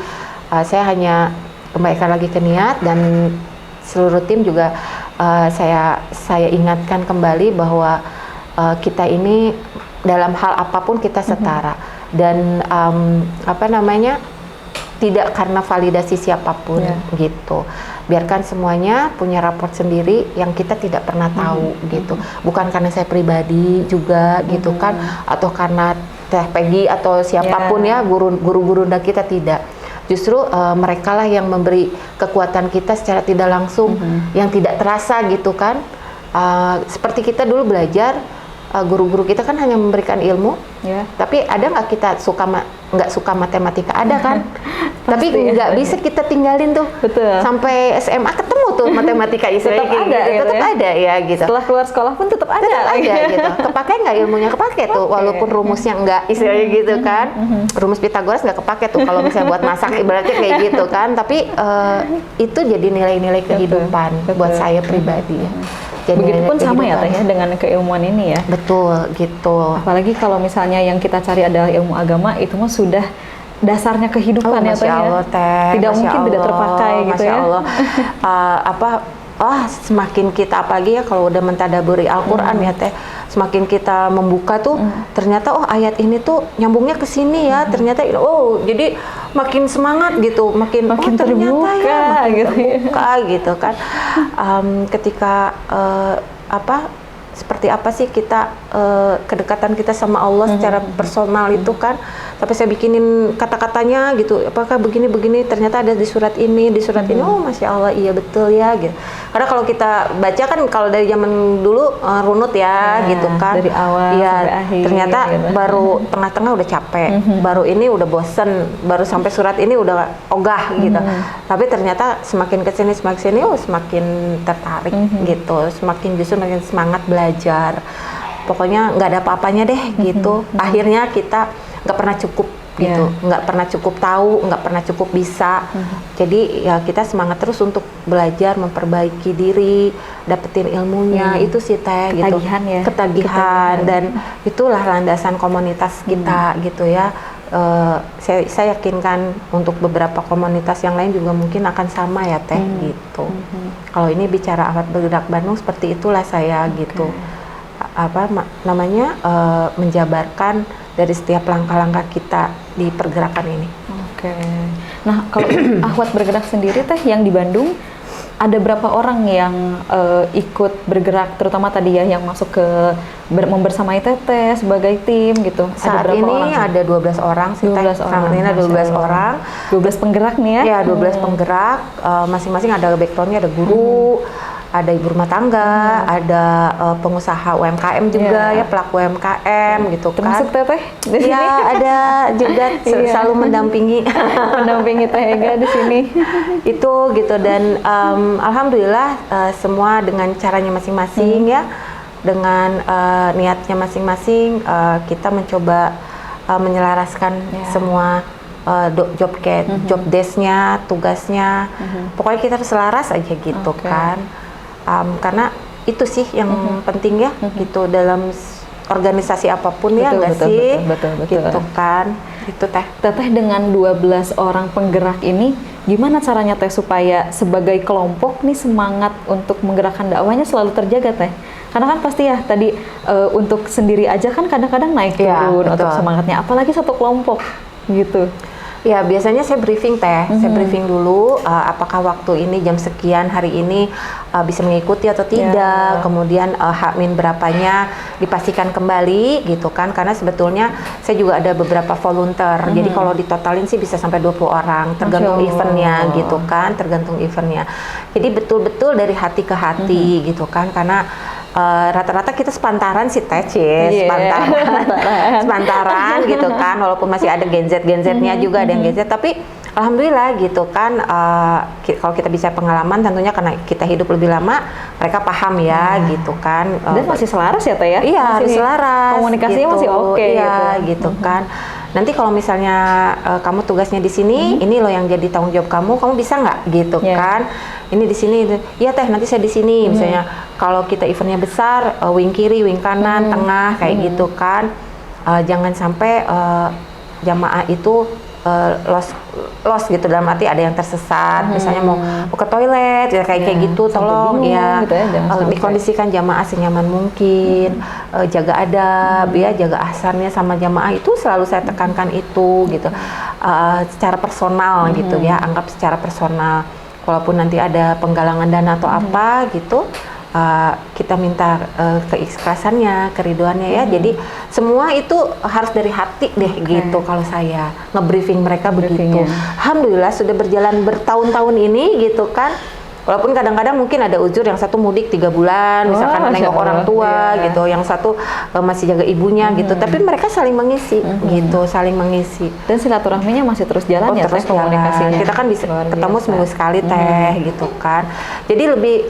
saya hanya kembalikan lagi ke niat, dan seluruh tim juga saya ingatkan kembali bahwa kita ini dalam hal apapun kita setara, dan tidak karena validasi siapapun gitu. Biarkan semuanya punya raport sendiri yang kita tidak pernah tahu gitu. Bukan karena saya pribadi juga gitu kan, atau karena Teh Peggy atau siapapun ya, guru-guru kita, tidak. Justru mereka lah yang memberi kekuatan kita secara tidak langsung, yang tidak terasa gitu kan. Seperti kita dulu belajar, guru-guru kita kan hanya memberikan ilmu, tapi ada nggak kita nggak suka matematika? Ada kan? Tapi nggak bisa kita tinggalin tuh. Betul. Sampai SMA ketemu tuh matematika istilahnya tetap ada ya gitu. Setelah keluar sekolah pun tetap ada gitu. Kepake nggak ilmunya? Kepake tuh, walaupun rumusnya nggak istilahnya gitu kan. Rumus Pitagoras nggak kepake tuh kalau misalnya buat masak, ibaratnya kayak gitu kan. Tapi itu jadi nilai-nilai kehidupan buat saya pribadi. Begitupun sama ya Teh ya dengan keilmuan ini ya. Betul gitu. Apalagi kalau misalnya yang kita cari adalah ilmu agama, itu mah sudah dasarnya kehidupan ya Teh. Allah, Teh. Tidak mungkin tidak terpakai gitu ya. Allah. Semakin kita, apalagi ya kalau udah mentadaburi Al-Quran ya Teh, semakin kita membuka tuh, ternyata ayat ini tuh nyambungnya ke sini ya, ternyata jadi makin semangat gitu, makin terbuka ya, gitu, gitu kan. Ketika seperti apa sih kita kedekatan kita sama Allah secara personal itu kan, tapi saya bikinin kata-katanya gitu, apakah begini-begini, ternyata ada di surat ini, oh Masya Allah, iya betul ya gitu. Karena kalau kita baca kan, kalau dari zaman dulu runut ya gitu kan, dari awal sampai akhir ternyata gitu. Baru tengah-tengah udah capek, baru ini udah bosen, baru sampai surat ini udah ogah gitu. Tapi ternyata semakin kesini semakin tertarik gitu, justru makin semangat belajar. Pokoknya nggak ada apa-apanya deh gitu. Akhirnya kita nggak pernah cukup gitu, nggak pernah cukup tahu, nggak pernah cukup bisa. Jadi ya kita semangat terus untuk belajar, memperbaiki diri, dapetin ilmunya. Itu sih Teh gitu. Ketagihan dan itulah landasan komunitas kita gitu ya. Saya yakinkan untuk beberapa komunitas yang lain juga mungkin akan sama ya Teh gitu. Kalau ini bicara Ahwat Bergerak Bandung, seperti itulah saya gitu. Menjabarkan dari setiap langkah-langkah kita di pergerakan ini. Oke. Nah, kalau Ahwat Bergerak sendiri Teh yang di Bandung, ada berapa orang yang ikut bergerak, terutama tadi ya yang masuk ke membersamai Teteh sebagai tim gitu? Saat ada ini orang? Ada 12 orang sih Teh. Saat ini ada 12 orang. 12 penggerak nih ya? Ya, 12 penggerak. Masing-masing ada background-nya, ada guru, ada ibu rumah tangga, ada pengusaha UMKM juga ya, pelaku UMKM gitu kan. Termasuk Teteh di sini? Iya, ada juga selalu mendampingi Teh Ega di sini. Itu gitu, dan alhamdulillah semua dengan caranya masing-masing ya, dengan niatnya masing-masing, kita mencoba menyelaraskan semua job desk-nya, tugasnya. Pokoknya kita harus selaras aja gitu kan. Karena itu sih yang penting ya gitu dalam organisasi apapun ya nggak sih? Betul. Gitu kan. Itu Teh. Teteh dengan 12 orang penggerak ini gimana caranya Teh supaya sebagai kelompok nih semangat untuk menggerakkan dakwahnya selalu terjaga Teh? Karena kan pasti ya tadi untuk sendiri aja kan kadang-kadang naik turun untuk semangatnya, apalagi satu kelompok gitu. Ya, biasanya saya briefing Teh, saya briefing dulu apakah waktu ini jam sekian hari ini bisa mengikuti atau tidak, kemudian H-min berapanya dipastikan kembali gitu kan, karena sebetulnya saya juga ada beberapa volunteer, jadi kalau ditotalin sih bisa sampai 20 orang, tergantung eventnya gitu kan, tergantung eventnya. Jadi betul-betul dari hati ke hati gitu kan, karena rata-rata kita sepantaran sih Teh, sepantaran gitu kan, walaupun masih ada gen-Z-nya juga ada yang gen Z, tapi alhamdulillah gitu kan, kalau kita bisa pengalaman tentunya karena kita hidup lebih lama, mereka paham ya gitu kan. Dan masih selaras ya Teh ya? Iya, masih selaras. Komunikasinya gitu. masih oke gitu kan. Nanti kalau misalnya kamu tugasnya di sini, ini loh yang jadi tanggung jawab kamu bisa nggak gitu kan? Ini di sini, iya Teh nanti saya di sini. Misalnya kalau kita eventnya besar, wing kiri, wing kanan, tengah kayak gitu kan. Jangan sampai jamaah itu lost gitu, dalam arti ada yang tersesat, misalnya mau ke toilet ya, kayak gitu, tolong ya, gitu dikondisikan jamaah senyaman mungkin, jaga adab ya, jaga ahsannya sama jamaah itu selalu saya tekankan itu gitu, secara personal gitu ya, anggap secara personal, walaupun nanti ada penggalangan dana atau apa gitu. Kita minta keikhlasannya, keriduannya ya. Jadi semua itu harus dari hati deh gitu. Kalau saya nge-briefing mereka begitu. Alhamdulillah sudah berjalan bertahun-tahun ini gitu kan. Walaupun kadang-kadang mungkin ada ujur, yang satu mudik 3 bulan, misalkan nengok orang tua gitu, yang satu masih jaga ibunya gitu. Tapi mereka saling mengisi gitu, saling mengisi. Dan silaturahminya masih terus jalan ya, terus komunikasinya. Kita kan bisa ketemu seminggu sekali Teh gitu kan. Jadi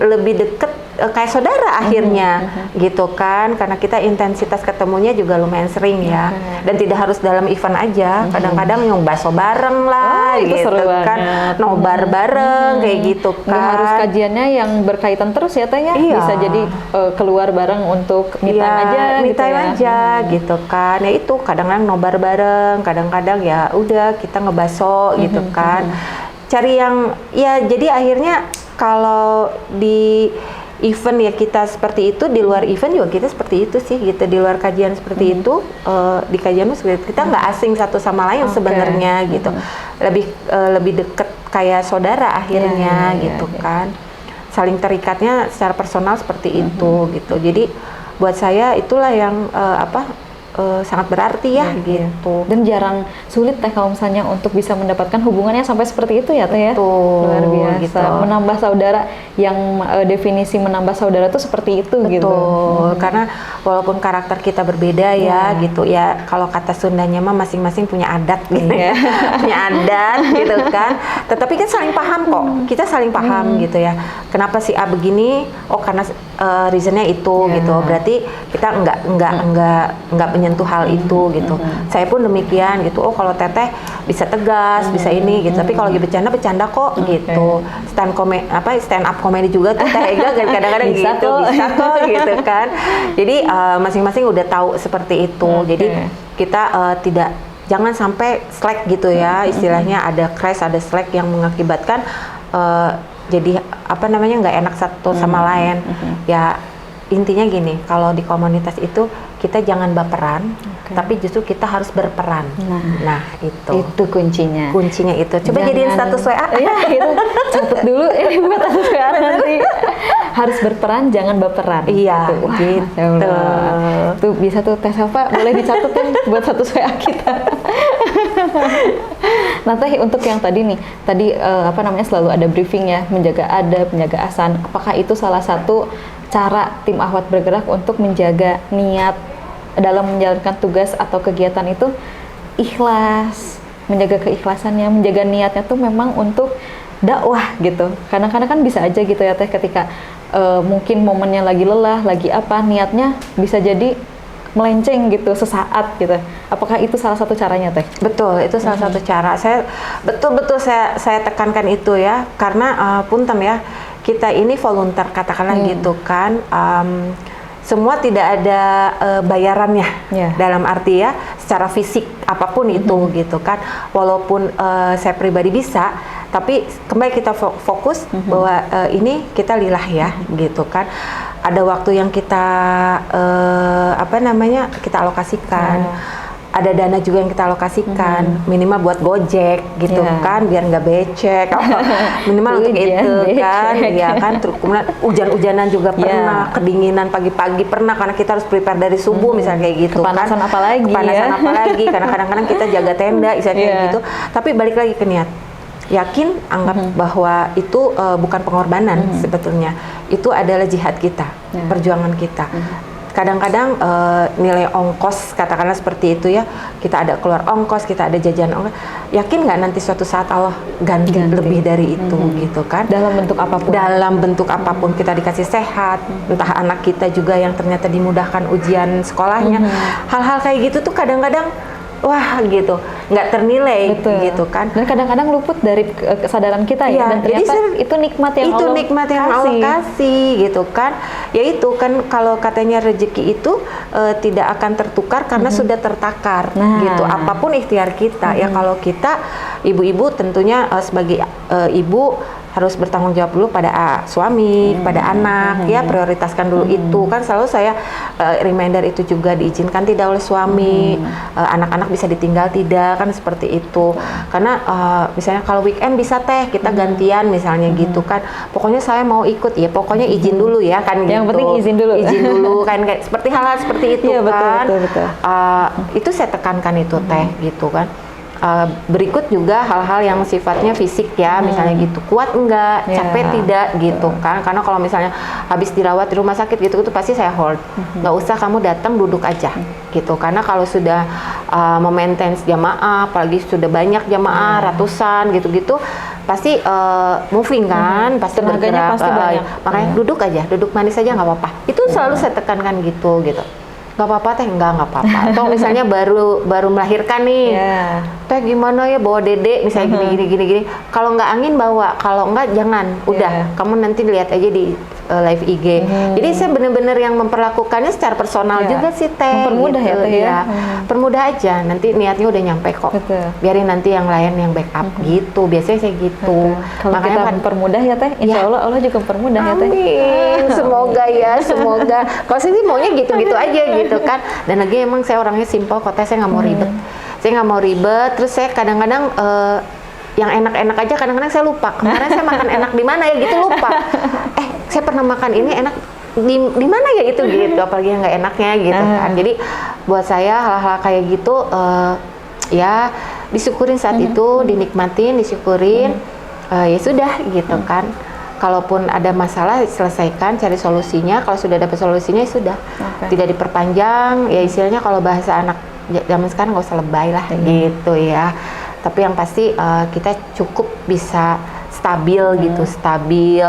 lebih deket kayak saudara akhirnya gitu kan, karena kita intensitas ketemunya juga lumayan sering ya, dan tidak harus dalam event aja, kadang-kadang yang bakso bareng lah gitu kan, nobar bareng kayak gitu kan. Nggak harus kajiannya yang berkaitan terus ya Teh ya, bisa jadi keluar bareng untuk me time aja me gitu time ya. aja gitu kan, ya itu kadang-kadang nobar bareng, kadang-kadang ya udah kita ngebaso gitu kan, cari yang ya, jadi akhirnya kalau di event ya kita seperti itu, di luar event juga kita seperti itu sih gitu, di luar kajian seperti itu, di kajian kita nggak asing satu sama lain sebenarnya gitu, lebih deket kayak saudara akhirnya gitu kan, saling terikatnya secara personal seperti itu gitu. Jadi buat saya itulah yang sangat berarti ya gitu. Dan jarang sulit Teh kalau misalnya untuk bisa mendapatkan hubungannya sampai seperti itu ya Teh ya. Luar biasa. Gitu. Menambah saudara, yang definisi menambah saudara itu seperti itu gitu. Karena walaupun karakter kita berbeda ya gitu ya, kalau kata Sundanya mah masing-masing punya adat gitu ya. Punya adat gitu kan. Tetapi kan saling paham kok. Kita saling paham gitu ya. Kenapa si A begini? Oh karena reasonnya itu gitu. Berarti kita enggak menyentuh hal itu gitu. Saya pun demikian gitu. Oh kalau Teteh bisa tegas, bisa ini gitu. Tapi kalau lagi bercanda kok gitu. Stand up comedy juga tuh Teh Ega kadang-kadang gitu, bisa kok gitu kan. Jadi masing-masing udah tahu seperti itu. Jadi kita jangan sampai slack gitu ya. Istilahnya ada crash, ada slack yang mengakibatkan jadi nggak enak satu sama lain. Ya intinya gini, kalau di komunitas itu kita jangan baperan, tapi justru kita harus berperan. Nah itu kuncinya. Kuncinya itu. Coba jadiin status WA. Iya, itu catat dulu ini buat status WA nanti. Harus berperan, jangan baperan. Iya, gitu. Tuh bisa tuh Teh Safa boleh dicatatkan buat status WA kita. Nah Teh, untuk yang tadi selalu ada briefing ya, menjaga adab, menjaga ahsan. Apakah itu salah satu cara tim Akhwat Bergerak untuk menjaga niat dalam menjalankan tugas atau kegiatan itu, ikhlas, menjaga keikhlasannya, menjaga niatnya tuh memang untuk dakwah gitu. Kadang-kadang kan bisa aja gitu ya Teh, ketika mungkin momennya lagi lelah, lagi apa, niatnya bisa jadi melenceng gitu sesaat gitu. Apakah itu salah satu caranya Teh? Betul, itu salah satu cara. Saya betul-betul saya tekankan itu ya, karena punten ya, kita ini volunteer katakanlah gitu kan. Semua tidak ada bayarannya, dalam arti ya secara fisik apapun itu gitu kan. Walaupun saya pribadi bisa, Tapi kembali kita fokus bahwa ini kita lillah ya, gitu kan. Ada waktu yang kita kita alokasikan. Ada dana juga yang kita alokasikan, minimal buat Gojek gitu kan, biar nggak becek. Minimal untuk itu kan, ya kan. Terus kemudian hujan-hujanan juga pernah, kedinginan pagi-pagi pernah, karena kita harus prepare dari subuh misalnya kayak gitu. Kepanasan kan. Kepanasan apalagi, karena kadang-kadang kita jaga tenda, misalnya kayak gitu. Tapi balik lagi ke niat. Yakin, anggap bahwa itu bukan pengorbanan sebetulnya. Itu adalah jihad kita, perjuangan kita. Kadang-kadang nilai ongkos, katakanlah seperti itu ya, kita ada keluar ongkos, kita ada jajan ongkos, yakin nggak nanti suatu saat Allah ganti lebih dari itu gitu kan? Dalam bentuk apapun. Dalam bentuk apapun, kita dikasih sehat, entah anak kita juga yang ternyata dimudahkan ujian sekolahnya, hal-hal kayak gitu tuh kadang-kadang wah gitu, nggak ternilai. Betul. Gitu kan. Dan kadang-kadang luput dari kesadaran kita ya, dan ternyata itu nikmat yang Allah kasih gitu kan. Ya itu kan, kalau katanya rezeki itu tidak akan tertukar karena sudah tertakar gitu. Apapun ikhtiar kita ya, kalau kita ibu-ibu tentunya sebagai ibu harus bertanggung jawab dulu pada suami, pada anak, ya prioritaskan dulu itu kan. Selalu saya reminder itu juga, diizinkan tidak oleh suami, anak-anak bisa ditinggal tidak, kan seperti itu. Karena misalnya kalau weekend bisa teh kita gantian misalnya gitu kan. Pokoknya saya mau ikut ya, pokoknya izin dulu ya kan. Yang gitu. penting izin dulu kan, kayak seperti hal-hal seperti itu ya, kan. Betul. Itu saya tekankan itu teh gitu kan. Berikut juga hal-hal yang sifatnya fisik ya, misalnya gitu, kuat enggak, capek tidak gitu kan. Karena kalau misalnya habis dirawat di rumah sakit gitu, itu pasti saya hold, nggak usah kamu datang, duduk aja gitu. Karena kalau sudah memaintain jamaah, apalagi sudah banyak jamaah ratusan gitu-gitu, pasti moving kan, pasti bergerak, pasti banyak. Makanya duduk aja, duduk manis aja nggak apa-apa. Itu selalu saya tekankan gitu. Nggak apa-apa teh, nggak apa-apa. Atau misalnya baru melahirkan nih, teh gimana ya bawa dedek misalnya gini. Kalau nggak angin bawa, kalau nggak jangan. Udah, kamu nanti lihat aja di live IG. Jadi saya benar-benar yang memperlakukannya secara personal juga sih teh. Mempermudah gitu, ya teh ya. Permudah aja. Nanti niatnya udah nyampe kok. Betul. Biarin nanti yang lain yang backup gitu. Biasanya saya gitu. Kalau kita mempermudah ya teh, insya Allah juga mempermudah ya teh. Amin. Semoga ya, semoga. Kalau saya sih maunya gitu-gitu aja gitu kan. Dan lagi emang saya orangnya simple kok teh, saya nggak mau ribet. Saya nggak mau ribet. Terus saya kadang-kadang yang enak-enak aja kadang-kadang saya lupa. Kemarin saya makan enak di mana ya gitu, lupa. Saya pernah makan ini enak di mana ya itu gitu. Apalagi yang nggak enaknya gitu kan. Jadi buat saya hal-hal kayak gitu ya disyukurin saat itu, dinikmatin, disyukurin. Ya sudah gitu kan. Kalaupun ada masalah selesaikan, cari solusinya. Kalau sudah dapat solusinya ya sudah, tidak diperpanjang. Ya istilahnya kalau bahasa anak zaman sekarang nggak usah lebay lah gitu ya. Tapi yang pasti kita cukup bisa stabil gitu, stabil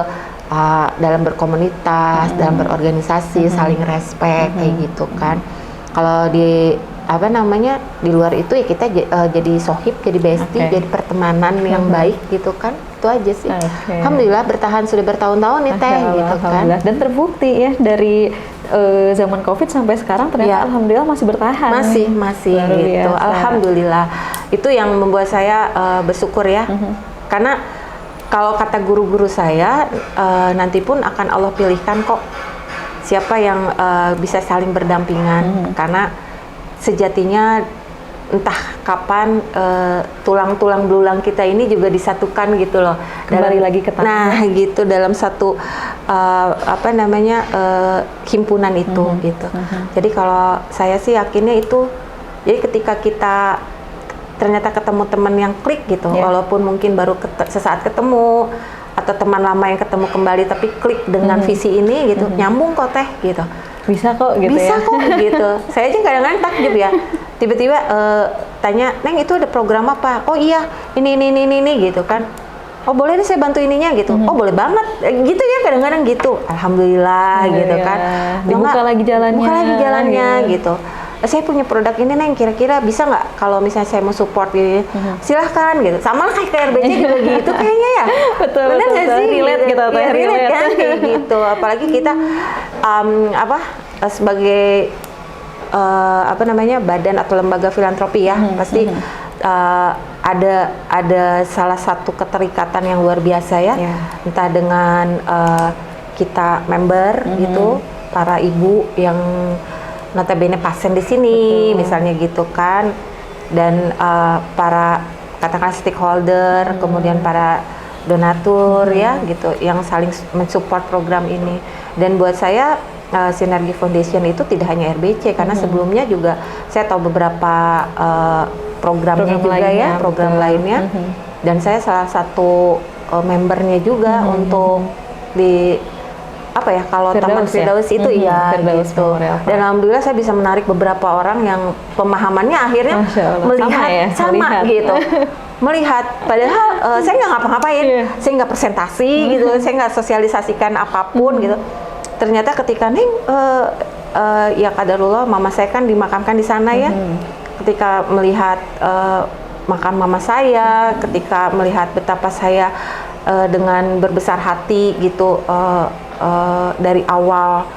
dalam berkomunitas, dalam berorganisasi, saling respect kayak gitu kan. Kalau di di luar itu ya kita jadi sohib, jadi bestie, jadi pertemanan yang baik gitu kan. Itu aja sih. Alhamdulillah bertahan sudah bertahun-tahun nih teh gitu kan. Dan terbukti ya dari zaman Covid sampai sekarang ternyata alhamdulillah masih bertahan. Masih gitu. Alhamdulillah. Itu yang membuat saya bersyukur ya. Karena kalau kata guru-guru saya nanti pun akan Allah pilihkan kok siapa yang bisa saling berdampingan. Karena sejatinya entah kapan tulang-tulang belulang kita ini juga disatukan gitu loh. Kembali lagi ke tanah. Nah gitu, dalam satu himpunan itu gitu. Jadi kalau saya sih yakinnya itu, jadi ketika kita ternyata ketemu teman yang klik gitu, walaupun mungkin baru sesaat ketemu, atau teman lama yang ketemu kembali tapi klik dengan visi ini gitu, nyambung kok teh gitu. Bisa kok gitu Bisa kok gitu. Saya aja kadang-kadang takjub ya. Tiba-tiba tanya, "Neng itu ada program apa?" "Oh iya, ini gitu kan." "Oh boleh deh saya bantu ininya gitu." "Oh boleh banget." Gitu ya kadang-kadang gitu. Alhamdulillah gitu kan. Dibuka lagi jalannya. Gitu. "Saya punya produk ini Neng, kira-kira bisa nggak kalau misalnya saya mau support gitu?" Silahkan gitu. Sama lah kayak RBC juga gitu kayaknya ya. Betul. Sih? Relate gitu, relate kan kayak gitu. Apalagi kita sebagai badan atau lembaga filantropi ya, pasti ada salah satu keterikatan yang luar biasa ya, entah dengan kita member gitu, para ibu yang notabene pasien di sini, misalnya gitu kan, dan para katakan stakeholder, kemudian para donatur ya gitu, yang saling mensupport program ini. Dan buat saya Sinergi Foundation itu tidak hanya RBC, karena sebelumnya juga saya tahu beberapa programnya juga lainnya, ya, program lainnya, dan saya salah satu membernya juga untuk di apa ya, kalau Taman Firdaus itu ya gitu. Dan alhamdulillah saya bisa menarik beberapa orang yang pemahamannya akhirnya melihat sama gitu. Melihat, padahal saya nggak ngapa-ngapain, saya nggak presentasi gitu, saya nggak sosialisasikan apapun gitu. Ternyata ketika nih ya qadarullah, mama saya kan dimakamkan di sana ya. Ketika melihat makam mama saya, ketika melihat betapa saya dengan berbesar hati gitu dari awal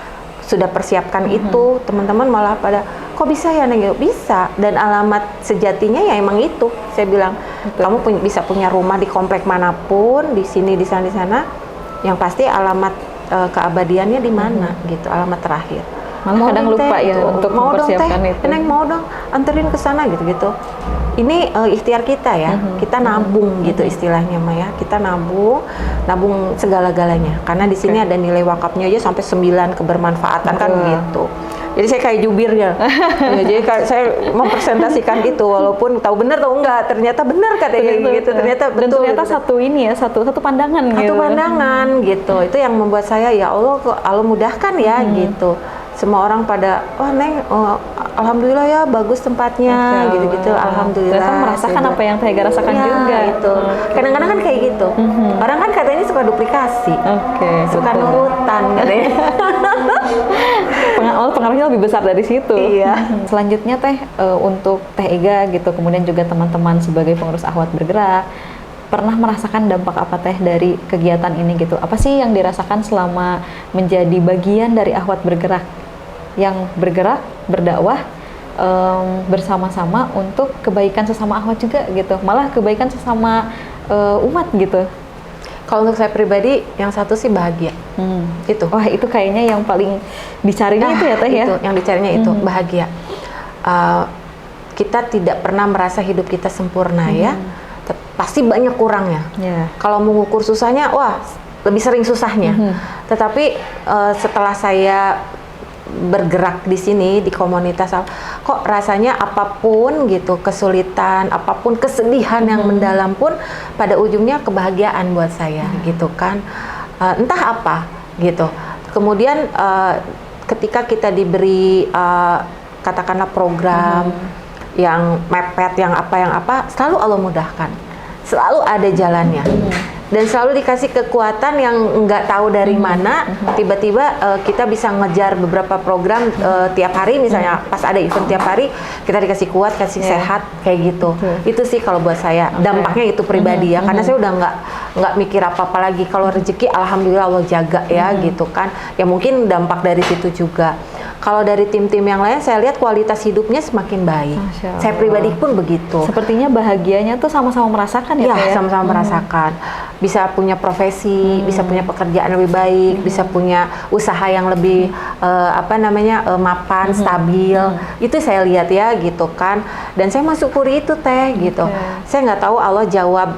sudah persiapkan itu, teman-teman malah pada kok bisa ya Neng? Bisa, dan alamat sejatinya ya emang itu. Saya bilang, kamu bisa punya rumah di komplek manapun, di sini, di sana, di sana, yang pasti alamat keabadiannya di mana gitu, alamat terakhir. Malah kadang lupa ya untuk mempersiapkan itu. Neng mau dong anterin ke sana gitu-gitu. Ini ikhtiar kita ya, kita nabung gitu istilahnya Maya. Kita nabung segala-galanya. Karena di sini ada nilai wakafnya aja sampai 9 kebermanfaatan kan gitu. Jadi saya kayak jubir ya. Jadi saya mempresentasikan itu, walaupun tahu benar tahu enggak, ternyata benar katanya gitu. Ternyata betul. Dan ternyata satu ini ya, satu pandangan gitu. Satu pandangan gitu. Itu yang membuat saya ya Allah mudahkan ya gitu. Semua orang pada, wah Neng, alhamdulillah ya bagus tempatnya, gitu-gitu. Alhamdulillah. Ternyata merasakan apa yang Tega rasakan juga. Gitu. Kadang-kadang kan kayak gitu. Orang kan katanya suka duplikasi, suka nurutan, katanya. Pengaruhnya lebih besar dari situ. Iya. Selanjutnya Teh, untuk Teh Ega gitu, kemudian juga teman-teman sebagai pengurus Ahwat Bergerak, pernah merasakan dampak apa Teh dari kegiatan ini gitu? Apa sih yang dirasakan selama menjadi bagian dari Ahwat Bergerak, yang bergerak, berdakwah bersama-sama untuk kebaikan sesama Ahwat juga gitu, malah kebaikan sesama umat gitu? Kalau untuk saya pribadi, yang satu sih bahagia. Itu. Wah, itu kayaknya yang paling dicarinya itu ya Teh ya? Itu, yang dicarinya itu, bahagia. Kita tidak pernah merasa hidup kita sempurna ya. Pasti banyak kurangnya. Kalau mengukur susahnya, wah lebih sering susahnya. Tetapi setelah saya bergerak di sini di komunitas, kok rasanya apapun gitu, kesulitan, apapun kesedihan yang mendalam pun pada ujungnya kebahagiaan buat saya gitu kan. Entah apa gitu. Kemudian ketika kita diberi katakanlah program yang mepet, yang apa, selalu Allah mudahkan. Selalu ada jalannya. Dan selalu dikasih kekuatan yang nggak tahu dari mana, tiba-tiba kita bisa ngejar beberapa program tiap hari, misalnya pas ada event tiap hari, kita dikasih kuat, kasih sehat, kayak gitu. Itu sih kalau buat saya, dampaknya itu pribadi ya, karena saya udah nggak mikir apa-apa lagi. Kalau rezeki, alhamdulillah Allah jaga ya, gitu kan. Ya mungkin dampak dari situ juga. Kalau dari tim-tim yang lain, saya lihat kualitas hidupnya semakin baik. Saya pribadi pun begitu. Sepertinya bahagianya tuh sama-sama merasakan ya? Iya, sama-sama merasakan. Bisa punya profesi, bisa punya pekerjaan lebih baik, bisa punya usaha yang lebih mapan, stabil. Itu saya lihat ya, gitu kan. Dan saya mensyukuri itu Teh, gitu. Saya nggak tahu Allah jawab.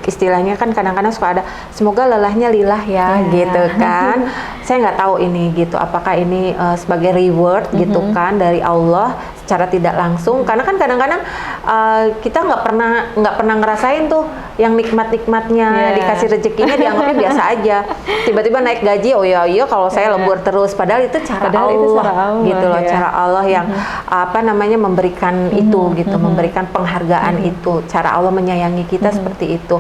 Istilahnya kan kadang-kadang suka ada semoga lelahnya lillah ya, gitu kan. Saya nggak tahu ini gitu, apakah ini sebagai reward gitu kan dari Allah secara tidak langsung, karena kan kadang-kadang kita nggak pernah ngerasain tuh yang nikmatnya dikasih rezekinya dianggapnya biasa aja. Tiba-tiba naik gaji, oh iya kalau saya lembur terus, padahal itu cara Allah gitu loh, cara Allah yang memberikan itu gitu, memberikan penghargaan itu, cara Allah menyayangi kita seperti itu.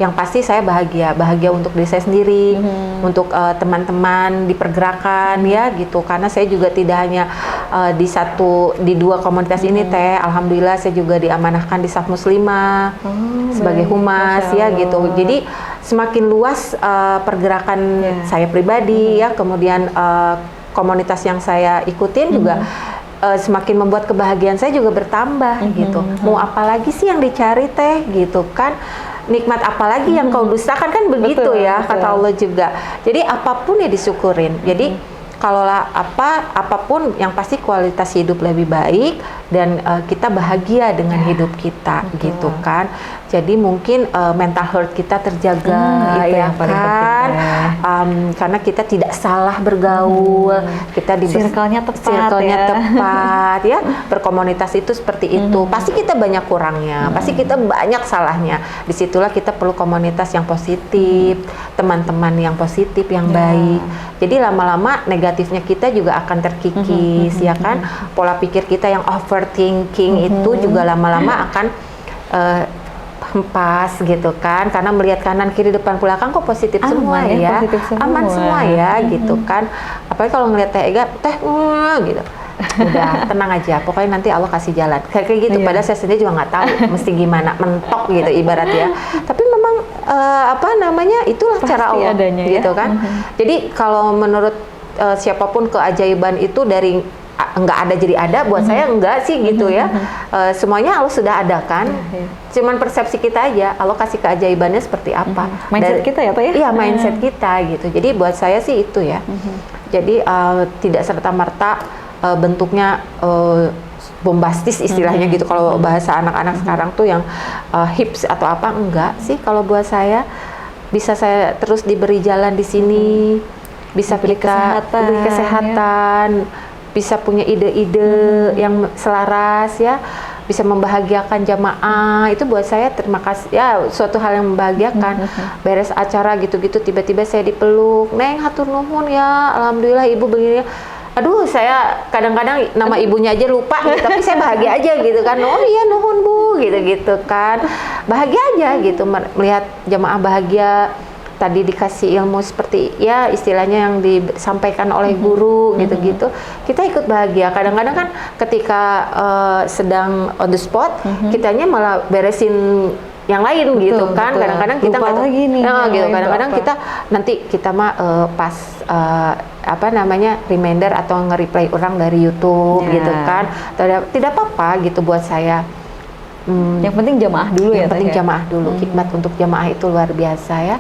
Yang pasti saya bahagia untuk diri saya sendiri, untuk teman-teman di pergerakan ya gitu, karena saya juga tidak hanya di dua komunitas ini Teh, alhamdulillah saya juga diamanahkan di Saf Muslimah sebagai humas ya gitu. Jadi semakin luas pergerakan saya pribadi ya, kemudian komunitas yang saya ikutin juga semakin membuat kebahagiaan saya juga bertambah gitu. Mau apa lagi sih yang dicari teh gitu kan? Nikmat apalagi yang kau dustakan, kan begitu Betul, ya betul. kata Allah juga. Jadi apapun ya disyukurin. Jadi kalaulah apapun yang pasti kualitas hidup lebih baik dan kita bahagia dengan hidup kita gitu kan. Jadi mungkin mental health kita terjaga itu ya yang paling kan. penting, Karena kita tidak salah bergaul, kita di Circle-nya tepat, circle-nya ya. tepat ya. Berkomunitas itu seperti itu. Pasti kita banyak kurangnya, pasti kita banyak salahnya. Disitulah kita perlu komunitas yang positif, teman-teman yang positif, yang baik. Jadi lama-lama negatifnya kita juga akan terkikis ya kan. Pola pikir kita yang overthinking itu juga lama-lama akan hempas gitu kan, karena melihat kanan kiri depan belakang kok positif semua Aman ya, positif semua. aman semua ya gitu kan. Apalagi kalau ngeliat Teh Ega gitu, udah tenang aja, pokoknya nanti Allah kasih jalan kayak gitu. Padahal saya sendiri juga nggak tahu mesti gimana, mentok gitu ibarat ya. Tapi memang itulah Pasti cara Allah adanya, gitu ya. kan. Jadi kalau menurut siapapun keajaiban itu dari nggak ada jadi ada, buat saya enggak sih gitu ya. Semuanya Allah sudah adakan, cuman persepsi kita aja Allah kasih keajaibannya seperti apa. Mindset kita ya Pak ya? Iya, mindset kita gitu. Jadi buat saya sih itu ya. Jadi tidak serta-merta bentuknya bombastis istilahnya gitu. Kalau bahasa anak-anak sekarang tuh yang hips atau apa, enggak sih. Kalau buat saya bisa saya terus diberi jalan di sini, bisa Diberi kita kesehatan, diberi kesehatan, bisa punya ide-ide yang selaras ya, bisa membahagiakan jamaah. Itu buat saya terima kasih ya, suatu hal yang membahagiakan. Beres acara gitu-gitu tiba-tiba saya dipeluk, "Neng, hatur nuhun ya, alhamdulillah ibu begini." Aduh, saya kadang-kadang nama ibunya aja lupa gitu, tapi saya bahagia aja gitu kan. "Oh iya, nuhun Bu," gitu-gitu kan. Bahagia aja gitu melihat jamaah bahagia. Tadi dikasih ilmu seperti ya istilahnya yang disampaikan oleh guru gitu-gitu, kita ikut bahagia. Kadang-kadang kan ketika sedang on the spot, kitanya malah beresin yang lain gitu kan. Kadang-kadang kita Lupa nggak tahu lagi nih, gitu. itu Kadang-kadang apa. kita nanti kita mah pas reminder atau nge-replay orang dari YouTube gitu kan. Tidak apa-apa gitu buat saya. Yang penting jamaah dulu ya. Yang penting Teh, ya? jamaah dulu. Hikmat untuk jamaah itu luar biasa ya.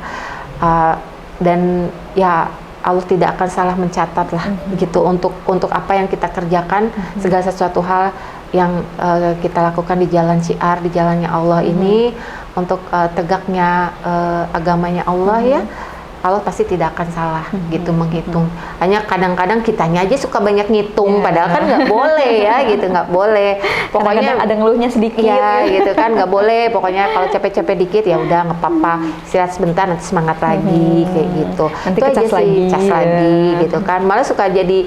Dan ya Allah tidak akan salah mencatat lah gitu untuk apa yang kita kerjakan, segala sesuatu hal yang kita lakukan di jalan syiar, di jalannya Allah ini, untuk tegaknya agamanya Allah ya. Allah pasti tidak akan salah gitu menghitung. Hanya kadang-kadang kitanya aja suka banyak ngitung, padahal kan nggak boleh ya gitu, nggak boleh. Pokoknya Kadang-kadang ada ngeluhnya sedikit ya gitu kan, nggak boleh. Pokoknya kalau capek-capek dikit ya udah nggak apa-apa, istirahat sebentar nanti semangat lagi kayak gitu. Nanti Itu kecas aja sih, lagi, cas ya. lagi gitu kan. Malah suka jadi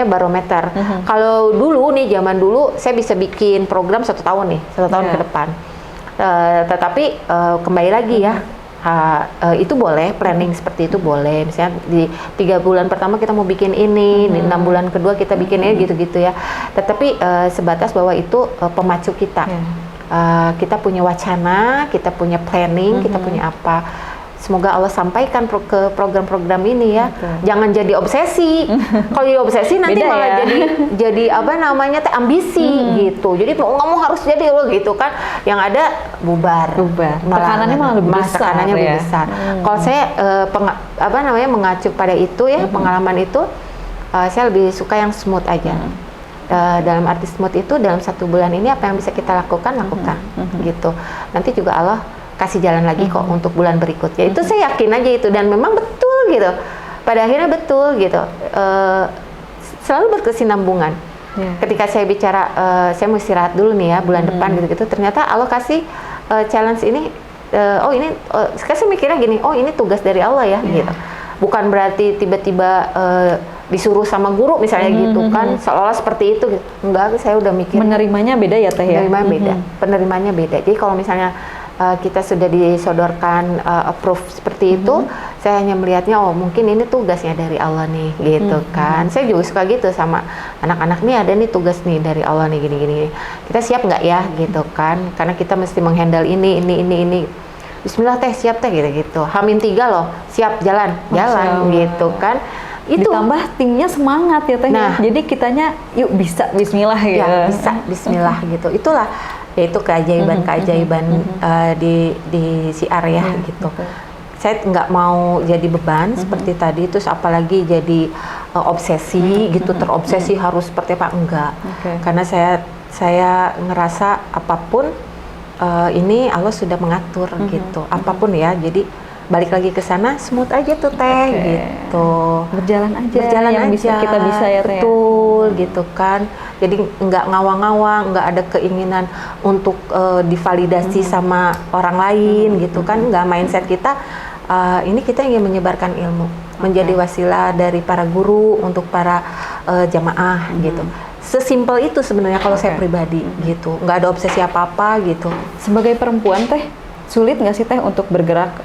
barometer. Kalau dulu nih, zaman dulu saya bisa bikin program 1 tahun nih, 1 tahun ke depan. Tetapi kembali lagi ya, itu boleh, planning seperti itu boleh. Misalnya di 3 bulan pertama kita mau bikin ini, di 6 bulan kedua kita bikin ini gitu-gitu ya. Tetapi sebatas bahwa itu pemacu kita. Kita punya wacana, kita punya planning, kita punya apa. Semoga Allah sampaikan ke program-program ini ya. Jangan jadi obsesi. Kalau jadi obsesi nanti Beda malah ya? jadi ambisi gitu. Jadi mau ngomong harus jadi lo gitu kan. Yang ada bubar. Tekanannya malah lebih besar, tekanannya lebih ya? besar. Kalau saya mengacu pada itu ya, pengalaman itu, saya lebih suka yang smooth aja. Dalam arti smooth itu dalam 1 bulan ini apa yang bisa kita lakukan gitu. Nanti juga Allah kasih jalan lagi kok untuk bulan berikutnya. Itu saya yakin aja itu, dan memang betul gitu. Pada akhirnya betul gitu. Selalu berkesinambungan. Ketika saya bicara saya mau istirahat dulu nih ya bulan depan gitu-gitu, ternyata Allah kasih challenge ini. Sekarang saya mikirnya gini, oh ini tugas dari Allah ya gitu. Bukan berarti tiba-tiba disuruh sama guru misalnya gitu kan, seolah-olah seperti itu gitu. Enggak, saya udah mikir menerimanya beda ya Teh ya? Penerimanya beda. Jadi kalau misalnya kita sudah disodorkan approve seperti itu, saya hanya melihatnya, oh mungkin ini tugasnya dari Allah nih gitu kan. Saya juga suka gitu sama anak-anak, nih ada nih tugas nih dari Allah nih gini-gini. Kita siap nggak ya gitu kan, karena kita mesti menghandle ini. Bismillah Teh, siap Teh gitu. H-3 loh, siap jalan gitu kan. Itu. Ditambah timnya semangat ya Teh. Nah. Jadi kitanya yuk bisa Bismillah ya. Ya, bisa Bismillah gitu. Itulah yaitu keajaiban-keajaiban di siar ya gitu. Saya nggak mau jadi beban seperti tadi, terus apalagi jadi obsesi gitu, terobsesi harus seperti apa, enggak. Karena saya ngerasa apapun ini Allah sudah mengatur gitu, apapun ya. Jadi balik lagi ke sana, smooth aja tuh Teh gitu. Berjalan aja yang aja. kita bisa ya Teh. Betul gitu kan. Jadi nggak ngawang-ngawang, nggak ada keinginan untuk divalidasi sama orang lain gitu kan. Nggak, mindset kita ini kita ingin menyebarkan ilmu, menjadi wasilah dari para guru untuk para jamaah gitu. Sesimpel itu sebenarnya kalau saya pribadi gitu. Nggak ada obsesi apa-apa gitu. Sebagai perempuan Teh, sulit nggak sih Teh untuk bergerak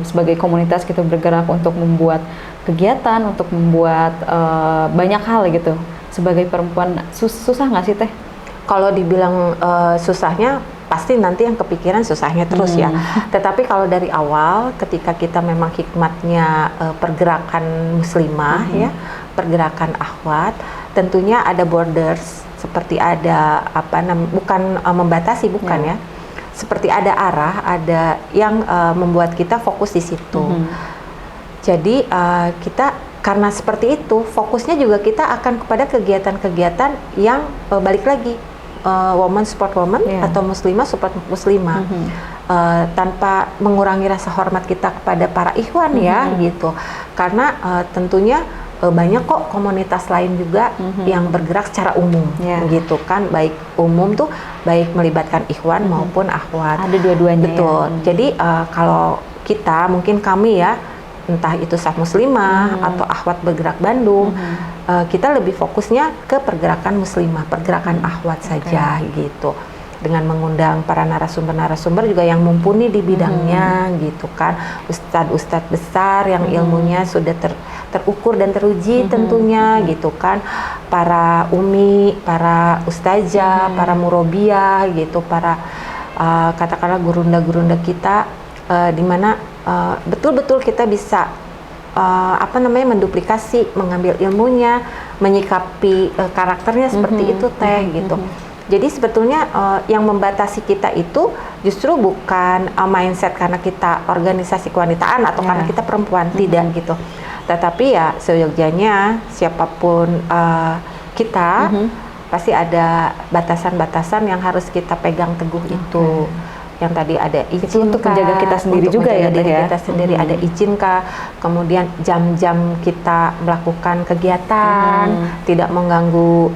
sebagai komunitas gitu, bergerak untuk membuat kegiatan, untuk membuat banyak hal gitu. Sebagai perempuan susah nggak sih Teh? Kalau dibilang susahnya, pasti nanti yang kepikiran susahnya terus ya. Tetapi kalau dari awal, ketika kita memang hikmatnya pergerakan muslimah ya, pergerakan akhwat, tentunya ada borders, seperti ada bukan membatasi, bukan ya. Seperti ada arah, ada yang membuat kita fokus di situ. Jadi kita karena seperti itu, fokusnya juga kita akan kepada kegiatan-kegiatan yang balik lagi woman support woman atau muslimah support muslimah, tanpa mengurangi rasa hormat kita kepada para ikhwan ya gitu. Karena tentunya banyak kok komunitas lain juga yang bergerak secara umum gitu kan, baik umum tuh baik melibatkan ikhwan maupun akhwat. Ada dua-duanya. Betul. Jadi kalau kita, mungkin kami ya, entah itu Saf Muslimah atau Akhwat Bergerak Bandung, kita lebih fokusnya ke pergerakan muslimah, pergerakan akhwat saja gitu. Dengan mengundang para narasumber-narasumber juga yang mumpuni di bidangnya gitu kan, ustadz-ustadz besar yang ilmunya sudah terukur dan teruji tentunya gitu kan, para umi, para ustazah, para murobiyah gitu, para katakanlah gurunda-gurunda kita, di mana betul-betul kita bisa menduplikasi, mengambil ilmunya, menyikapi karakternya seperti itu Teh gitu. Jadi sebetulnya yang membatasi kita itu justru bukan mindset karena kita organisasi kewanitaan atau karena kita perempuan, tidak gitu. Tetapi ya seyogyanya siapapun kita pasti ada batasan-batasan yang harus kita pegang teguh itu. Yang tadi ada izin untuk menjaga kita sendiri juga ya, kita sendiri ada izin kah, kemudian jam-jam kita melakukan kegiatan tidak mengganggu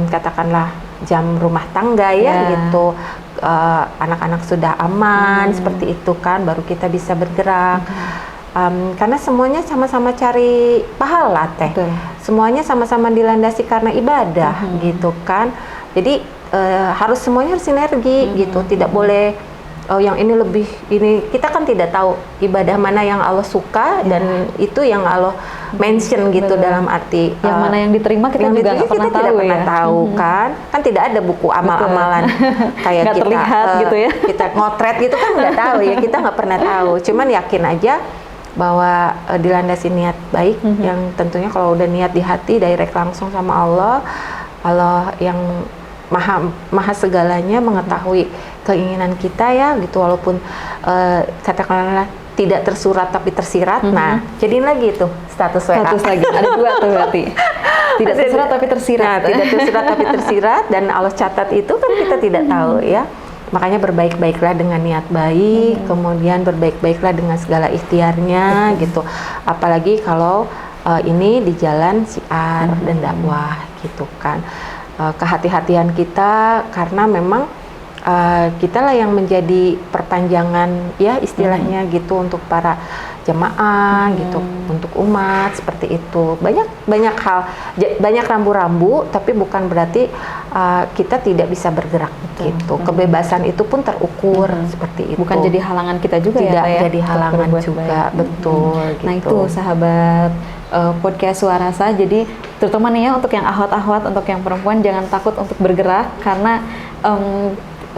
katakanlah jam rumah tangga ya gitu, anak-anak sudah aman seperti itu kan, baru kita bisa bergerak. Karena semuanya sama-sama cari pahala Teh. Semuanya sama-sama dilandasi karena ibadah gitu kan. Jadi harus semuanya harus sinergi gitu, tidak boleh yang ini lebih ini, kita kan tidak tahu ibadah mana yang Allah suka dan itu yang Allah mention gitu. Dalam arti yang mana yang diterima kita juga nggak pernah tahu, tidak pernah tahu kan tidak ada buku amal-amalan kayak kita terlihat gitu ya, kita ngotret gitu kan nggak tahu ya, kita nggak pernah tahu, cuman yakin aja bahwa dilandasi niat baik yang tentunya kalau udah niat di hati direct langsung sama Allah yang maha segalanya, mengetahui keinginan kita ya gitu, walaupun katakanlah tidak tersurat tapi tersirat. Nah, jadiin lagi itu status WA. Status lagi, ada dua tuh berarti. Tidak tersurat tapi tersirat. Nah, tidak tersurat tapi tersirat dan Allah catat itu kan kita tidak tahu ya. Makanya berbaik-baiklah dengan niat baik, kemudian berbaik-baiklah dengan segala ikhtiarnya gitu. Apalagi kalau ini di jalan syiar dan dakwah gitu kan. Kehati-hatian kita karena memang kita lah yang menjadi perpanjangan ya istilahnya gitu untuk para jemaah gitu, untuk umat seperti itu. Banyak hal, banyak rambu-rambu, tapi bukan berarti kita tidak bisa bergerak gitu. Kebebasan itu pun terukur seperti itu. Bukan jadi halangan kita juga tidak ya, jadi halangan juga, betul. Gitu. Nah itu sahabat podcast Suarasa, jadi terutama nih ya untuk yang ahwat-ahwat, untuk yang perempuan jangan takut untuk bergerak karena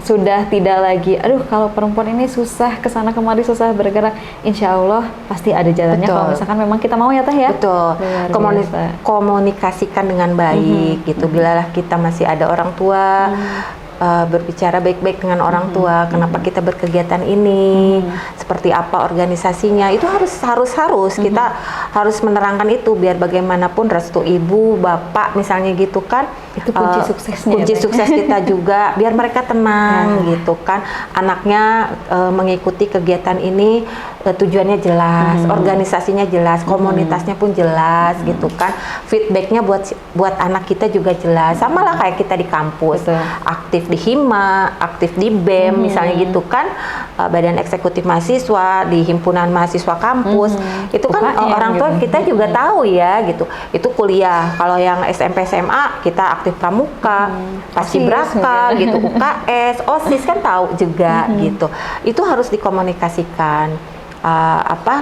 sudah tidak lagi, aduh kalau perempuan ini susah kesana kemari, susah bergerak, insya Allah pasti ada jalannya. Betul. Kalau misalkan memang kita mau ya Teh ya. Betul. Komunikasikan dengan baik gitu. Bilalah kita masih ada orang tua, berbicara baik-baik dengan orang tua. Kenapa kita berkegiatan ini? Seperti apa organisasinya? Itu harus kita harus menerangkan itu biar bagaimanapun restu ibu, bapak misalnya gitu kan. Itu kunci suksesnya. Kunci sukses kita juga biar mereka tenang gitu kan. Anaknya mengikuti kegiatan ini tujuannya jelas, organisasinya jelas, komunitasnya pun jelas gitu kan. Feedbacknya buat anak kita juga jelas. Sama lah kayak kita di kampus. Betul. Aktif di Hima, aktif di BEM misalnya gitu kan, Badan Eksekutif Mahasiswa, di Himpunan Mahasiswa Kampus, itu kan UKM orang tua gitu. kita juga tahu ya gitu. Itu kuliah. Kalau yang SMP SMA kita aktif pramuka, paskibraka gitu, UKS, OSIS kan tahu juga gitu. Itu harus dikomunikasikan.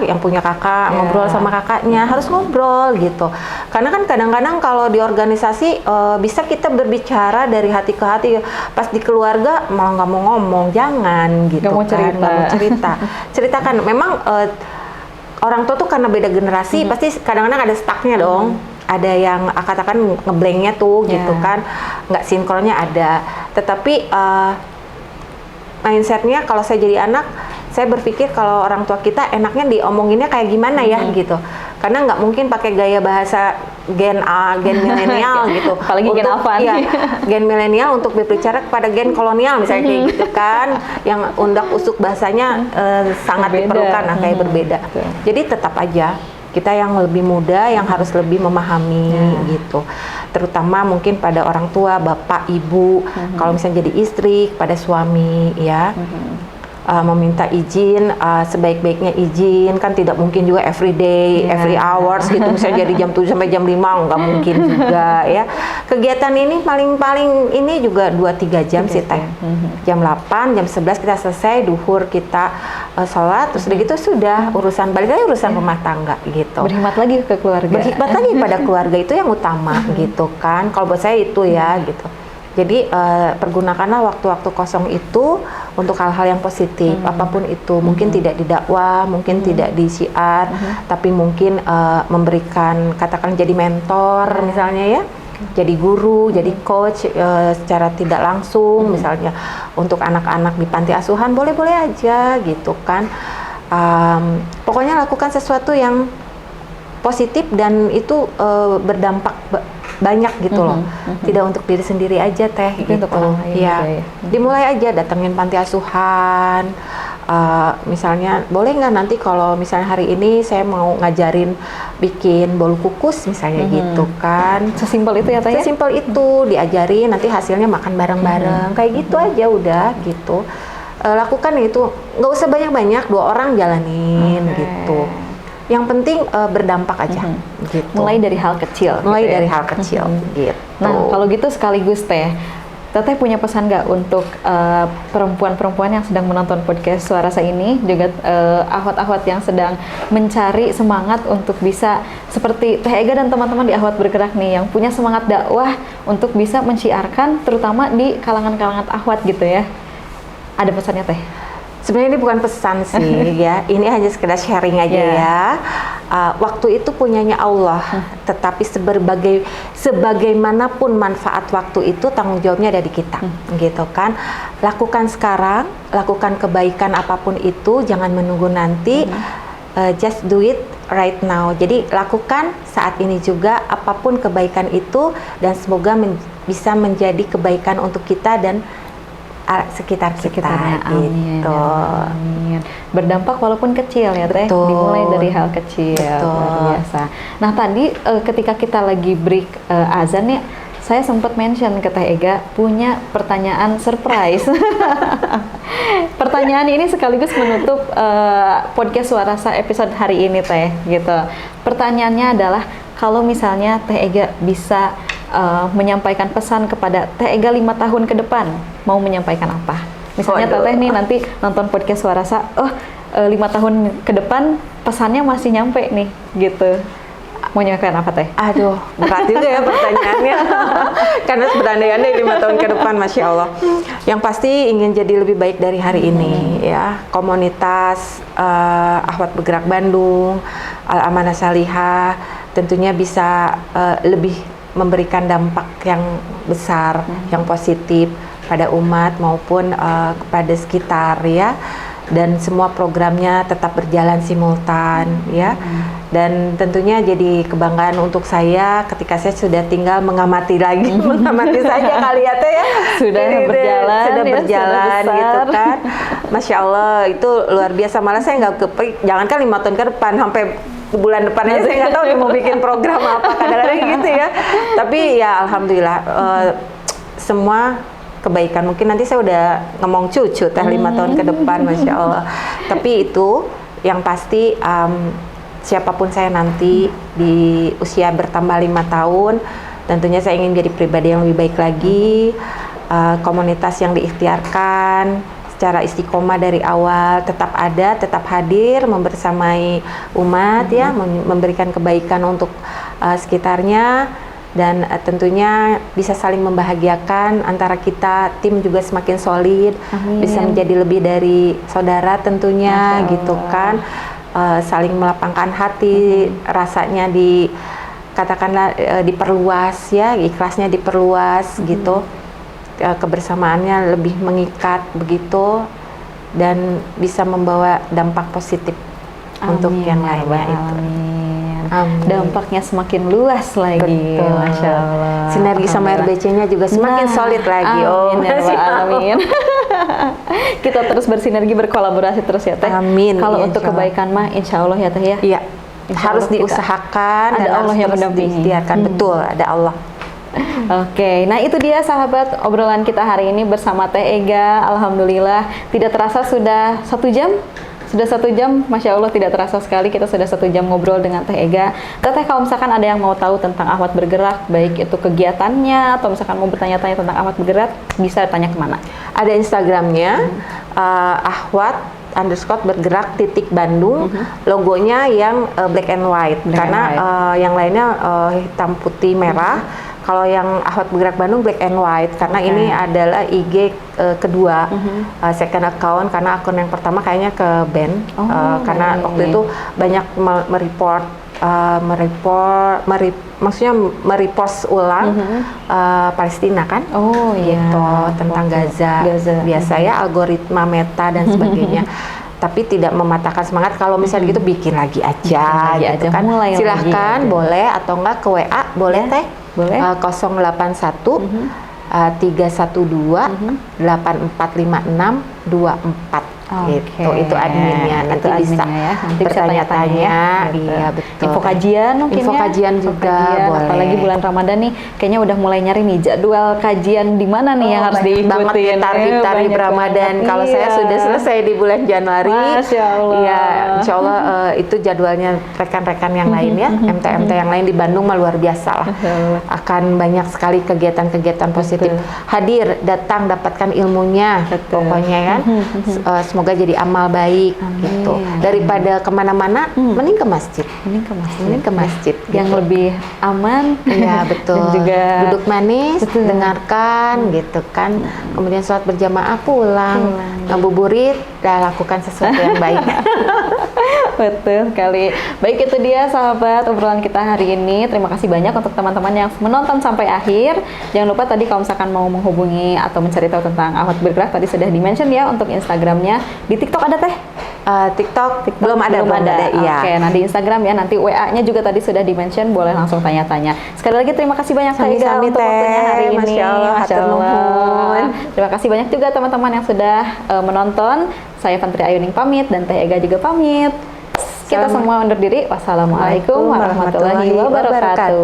Yang punya kakak ngobrol sama kakaknya, harus ngobrol gitu. Karena kan kadang-kadang kalau di organisasi bisa kita berbicara dari hati ke hati, pas di keluarga malah nggak mau ngomong, jangan gitu. Nggak mau cerita. Nggak mau cerita. Ceritakan. Memang orang tua tuh karena beda generasi, pasti kadang-kadang ada stucknya dong. Ada yang katakan ngeblanknya tuh gitu kan, nggak sinkronnya ada. Tetapi mindsetnya kalau saya jadi anak, saya berpikir kalau orang tua kita enaknya diomonginnya kayak gimana ya gitu. Karena nggak mungkin pakai gaya bahasa gen A, gen milenial gitu. Apalagi gen apa nih? Ya, gen milenial untuk berbicara kepada gen kolonial misalnya kayak gitu kan. Yang undak usuk bahasanya sangat berbeda. diperlukan, kayak berbeda. Jadi tetap aja kita yang lebih muda yang harus lebih memahami gitu. Terutama mungkin pada orang tua, bapak, ibu, kalau misalnya jadi istri, pada suami ya. Meminta izin, sebaik-baiknya izin, kan tidak mungkin juga every day, every hours gitu, misalnya jadi jam 7 sampai jam 5, nggak mungkin juga ya. Kegiatan ini paling-paling ini juga 2-3 jam sih Teh. Jam 8, jam 11 kita selesai, duhur kita sholat, terus udah gitu sudah balik lagi urusan rumah tangga gitu. Berkhidmat lagi ke keluarga. Berkhidmat lagi pada keluarga, itu yang utama gitu kan. Kalau buat saya itu ya gitu. Jadi pergunakanlah waktu-waktu kosong itu untuk hal-hal yang positif, apapun itu. Mungkin tidak didakwah, mungkin tidak disiar, tapi mungkin memberikan, katakan jadi mentor misalnya ya, jadi guru, jadi coach secara tidak langsung misalnya untuk anak-anak di panti asuhan, boleh-boleh aja gitu kan. Pokoknya lakukan sesuatu yang positif dan itu berdampak banyak gitu loh. Tidak untuk diri sendiri aja Teh gitu. Untuk orang lain ya. juga ya. Dimulai aja datengin panti asuhan. Misalnya boleh nggak nanti kalau misalnya hari ini saya mau ngajarin bikin bolu kukus misalnya gitu kan. Sesimpel itu ya Teh ya? Sesimpel itu, diajarin nanti hasilnya makan bareng-bareng. Kayak gitu aja udah gitu. Lakukan itu, nggak usah banyak-banyak, 2 orang jalanin gitu. Yang penting berdampak aja gitu. Mulai dari hal kecil. Mulai gitu dari ya? hal kecil gitu. Nah, kalau gitu sekaligus Teteh punya pesan nggak untuk perempuan-perempuan yang sedang menonton podcast Suarasa ini, juga ahwat-ahwat yang sedang mencari semangat untuk bisa seperti Teh Ega dan teman-teman di Ahwat Bergerak nih, yang punya semangat dakwah untuk bisa menciarkan terutama di kalangan-kalangan ahwat gitu ya. Ada pesannya Teh? Sebenarnya ini bukan pesan sih ya, ini hanya sekedar sharing aja ya. Waktu itu punyanya Allah, tetapi sebagaimanapun manfaat waktu itu tanggung jawabnya ada di kita, gitu kan. Lakukan sekarang, lakukan kebaikan apapun itu, jangan menunggu nanti. Just do it right now. Jadi lakukan saat ini juga apapun kebaikan itu, dan semoga bisa menjadi kebaikan untuk kita dan sekitar kita gitu. Amin. Berdampak walaupun kecil ya Teh. Betul. Dimulai dari hal kecil. Betul. Luar biasa. Nah tadi ketika kita lagi break azan ya, saya sempat mention ke Teh Ega punya pertanyaan surprise. Pertanyaan ini sekaligus menutup podcast Suarasa episode hari ini Teh gitu. Pertanyaannya adalah, kalau misalnya Teh Ega bisa menyampaikan pesan kepada Teh Ega 5 tahun ke depan, mau menyampaikan apa? Misalnya Teteh nih nanti nonton podcast Suarasa, 5 tahun ke depan pesannya masih nyampe nih gitu. Mau nyampein apa Teh? Aduh, berat juga ya pertanyaannya. Karena sebenarnya 5 tahun ke depan, Masya Allah. Yang pasti ingin jadi lebih baik dari hari ini ya. Komunitas Akhwat Bergerak Bandung, Al-Amanah Salihah, tentunya bisa lebih memberikan dampak yang besar, yang positif pada umat maupun kepada sekitar ya. Dan semua programnya tetap berjalan simultan ya. Dan tentunya jadi kebanggaan untuk saya ketika saya sudah tinggal mengamati lagi, mengamati saja kali ya Teh ya. Sudah berjalan, sudah ya, berjalan sudah gitu besar. kan. Masya Allah itu luar biasa. Malah saya nggak kepik, jangankan 5 tahun ke depan, sampai bulan depan aja saya nggak tahu dia mau bikin program apa, kadang-kadang gitu ya. Tapi ya alhamdulillah semua kebaikan. Mungkin nanti saya udah ngomong cucu Teh 5 tahun ke depan, Masya Allah. Tapi itu yang pasti siapapun saya nanti di usia bertambah 5 tahun, tentunya saya ingin jadi pribadi yang lebih baik lagi. Komunitas yang diikhtiarkan secara istiqomah dari awal tetap ada, tetap hadir, membersamai umat ya, memberikan kebaikan untuk sekitarnya. Dan tentunya bisa saling membahagiakan antara kita, tim juga semakin solid, bisa menjadi lebih dari saudara tentunya gitu kan, saling melapangkan hati, rasanya katakanlah diperluas ya, ikhlasnya diperluas gitu, kebersamaannya lebih mengikat begitu, dan bisa membawa dampak positif untuk yang lainnya itu. Amin. Dampaknya semakin luas lagi. Betul. Masya Allah. Sinergi sama RBC-nya juga semakin solid lagi. Amin, ya Rabbal Alamin. Kita terus bersinergi, berkolaborasi terus ya Teh. Amin. Kalau Ya, untuk insya Allah. kebaikan mah insya Allah ya Teh ya. Iya. Insya Harus Allah kita- diusahakan ada dan Allah harus yang terus mendampingi. diikhtiarkan. Betul, ada Allah. Oke, nah itu dia sahabat obrolan kita hari ini bersama Teh Ega. Alhamdulillah tidak terasa sudah 1 jam. Sudah 1 jam, Masya Allah tidak terasa sekali kita sudah 1 jam ngobrol dengan Teh Ega. Teteh kalau misalkan ada yang mau tahu tentang Akhwat Bergerak, baik itu kegiatannya atau misalkan mau bertanya-tanya tentang Akhwat Bergerak, bisa tanya kemana? Ada Instagramnya, Akhwat _bergerak _Bandung. Logonya yang black and white, Black karena and white. yang lainnya hitam putih merah. Kalau yang Akhwat Bergerak Bandung black and white, karena ini adalah IG kedua, second account, karena akun yang pertama kayaknya ke ban, karena waktu itu banyak maksudnya merepost ulang Palestina kan, Oh iya, gitu, tentang Gaza. Biasa ya algoritma Meta dan sebagainya. Tapi tidak mematahkan semangat kalau misalnya gitu bikin lagi aja, lagi gitu aja, kan. mulai lagi Silahkan gitu. boleh atau enggak ke WA boleh Ya, Teh. boleh. 081 312 8456 24 gitu. Itu adminnya, nanti Itu bisa adminnya ya. Nanti bisa bertanya-tanya. gitu. Iya betul. Info kajian mungkin Info ya. kajian Info juga kajian, boleh. apalagi bulan Ramadan nih, kayaknya udah mulai nyari nih jadwal kajian di mana nih yang harus Banyak diikutin. banget ya tarif Banyak Ramadan. banget. Kalau saya Iya. sudah selesai di bulan Januari. Masya Allah. Iya, insya Allah itu jadwalnya rekan-rekan yang lain ya, MT yang lain di Bandung mah luar biasa lah. Masya Allah. Akan banyak sekali kegiatan-kegiatan positif. Hadir, datang, dapatkan ilmunya, Betul. pokoknya kan. Semoga jadi amal baik gitu. Daripada kemana-mana, mending ke masjid. Mending ke masjid. Yang gitu. lebih aman. Iya betul. Dan juga duduk manis, Betul. dengarkan gitu kan. Kemudian sholat berjamaah pulang, ngabuburit, lakukan sesuatu yang baik. Betul sekali. Baik, itu dia sahabat obrolan kita hari ini. Terima kasih banyak untuk teman-teman yang menonton sampai akhir. Jangan lupa tadi kalau misalkan mau menghubungi atau mencari tahu tentang Akhwat Bergerak, tadi sudah di-mention ya untuk Instagramnya. Di TikTok ada Teh? TikTok belum ada. Iya. Oke, nah di Instagram ya, nanti WA-nya juga tadi sudah di-mention, boleh langsung tanya-tanya. Sekali lagi terima kasih banyak Teh Ega Sami-sami, untuk Teh. waktunya hari ini. Masya Allah, hatur nuhun. Terima kasih banyak juga teman-teman yang sudah menonton. Saya Fantri Ayuning pamit dan Teh Ega juga pamit. Kita semua undur diri. Wassalamualaikum warahmatullahi wabarakatuh.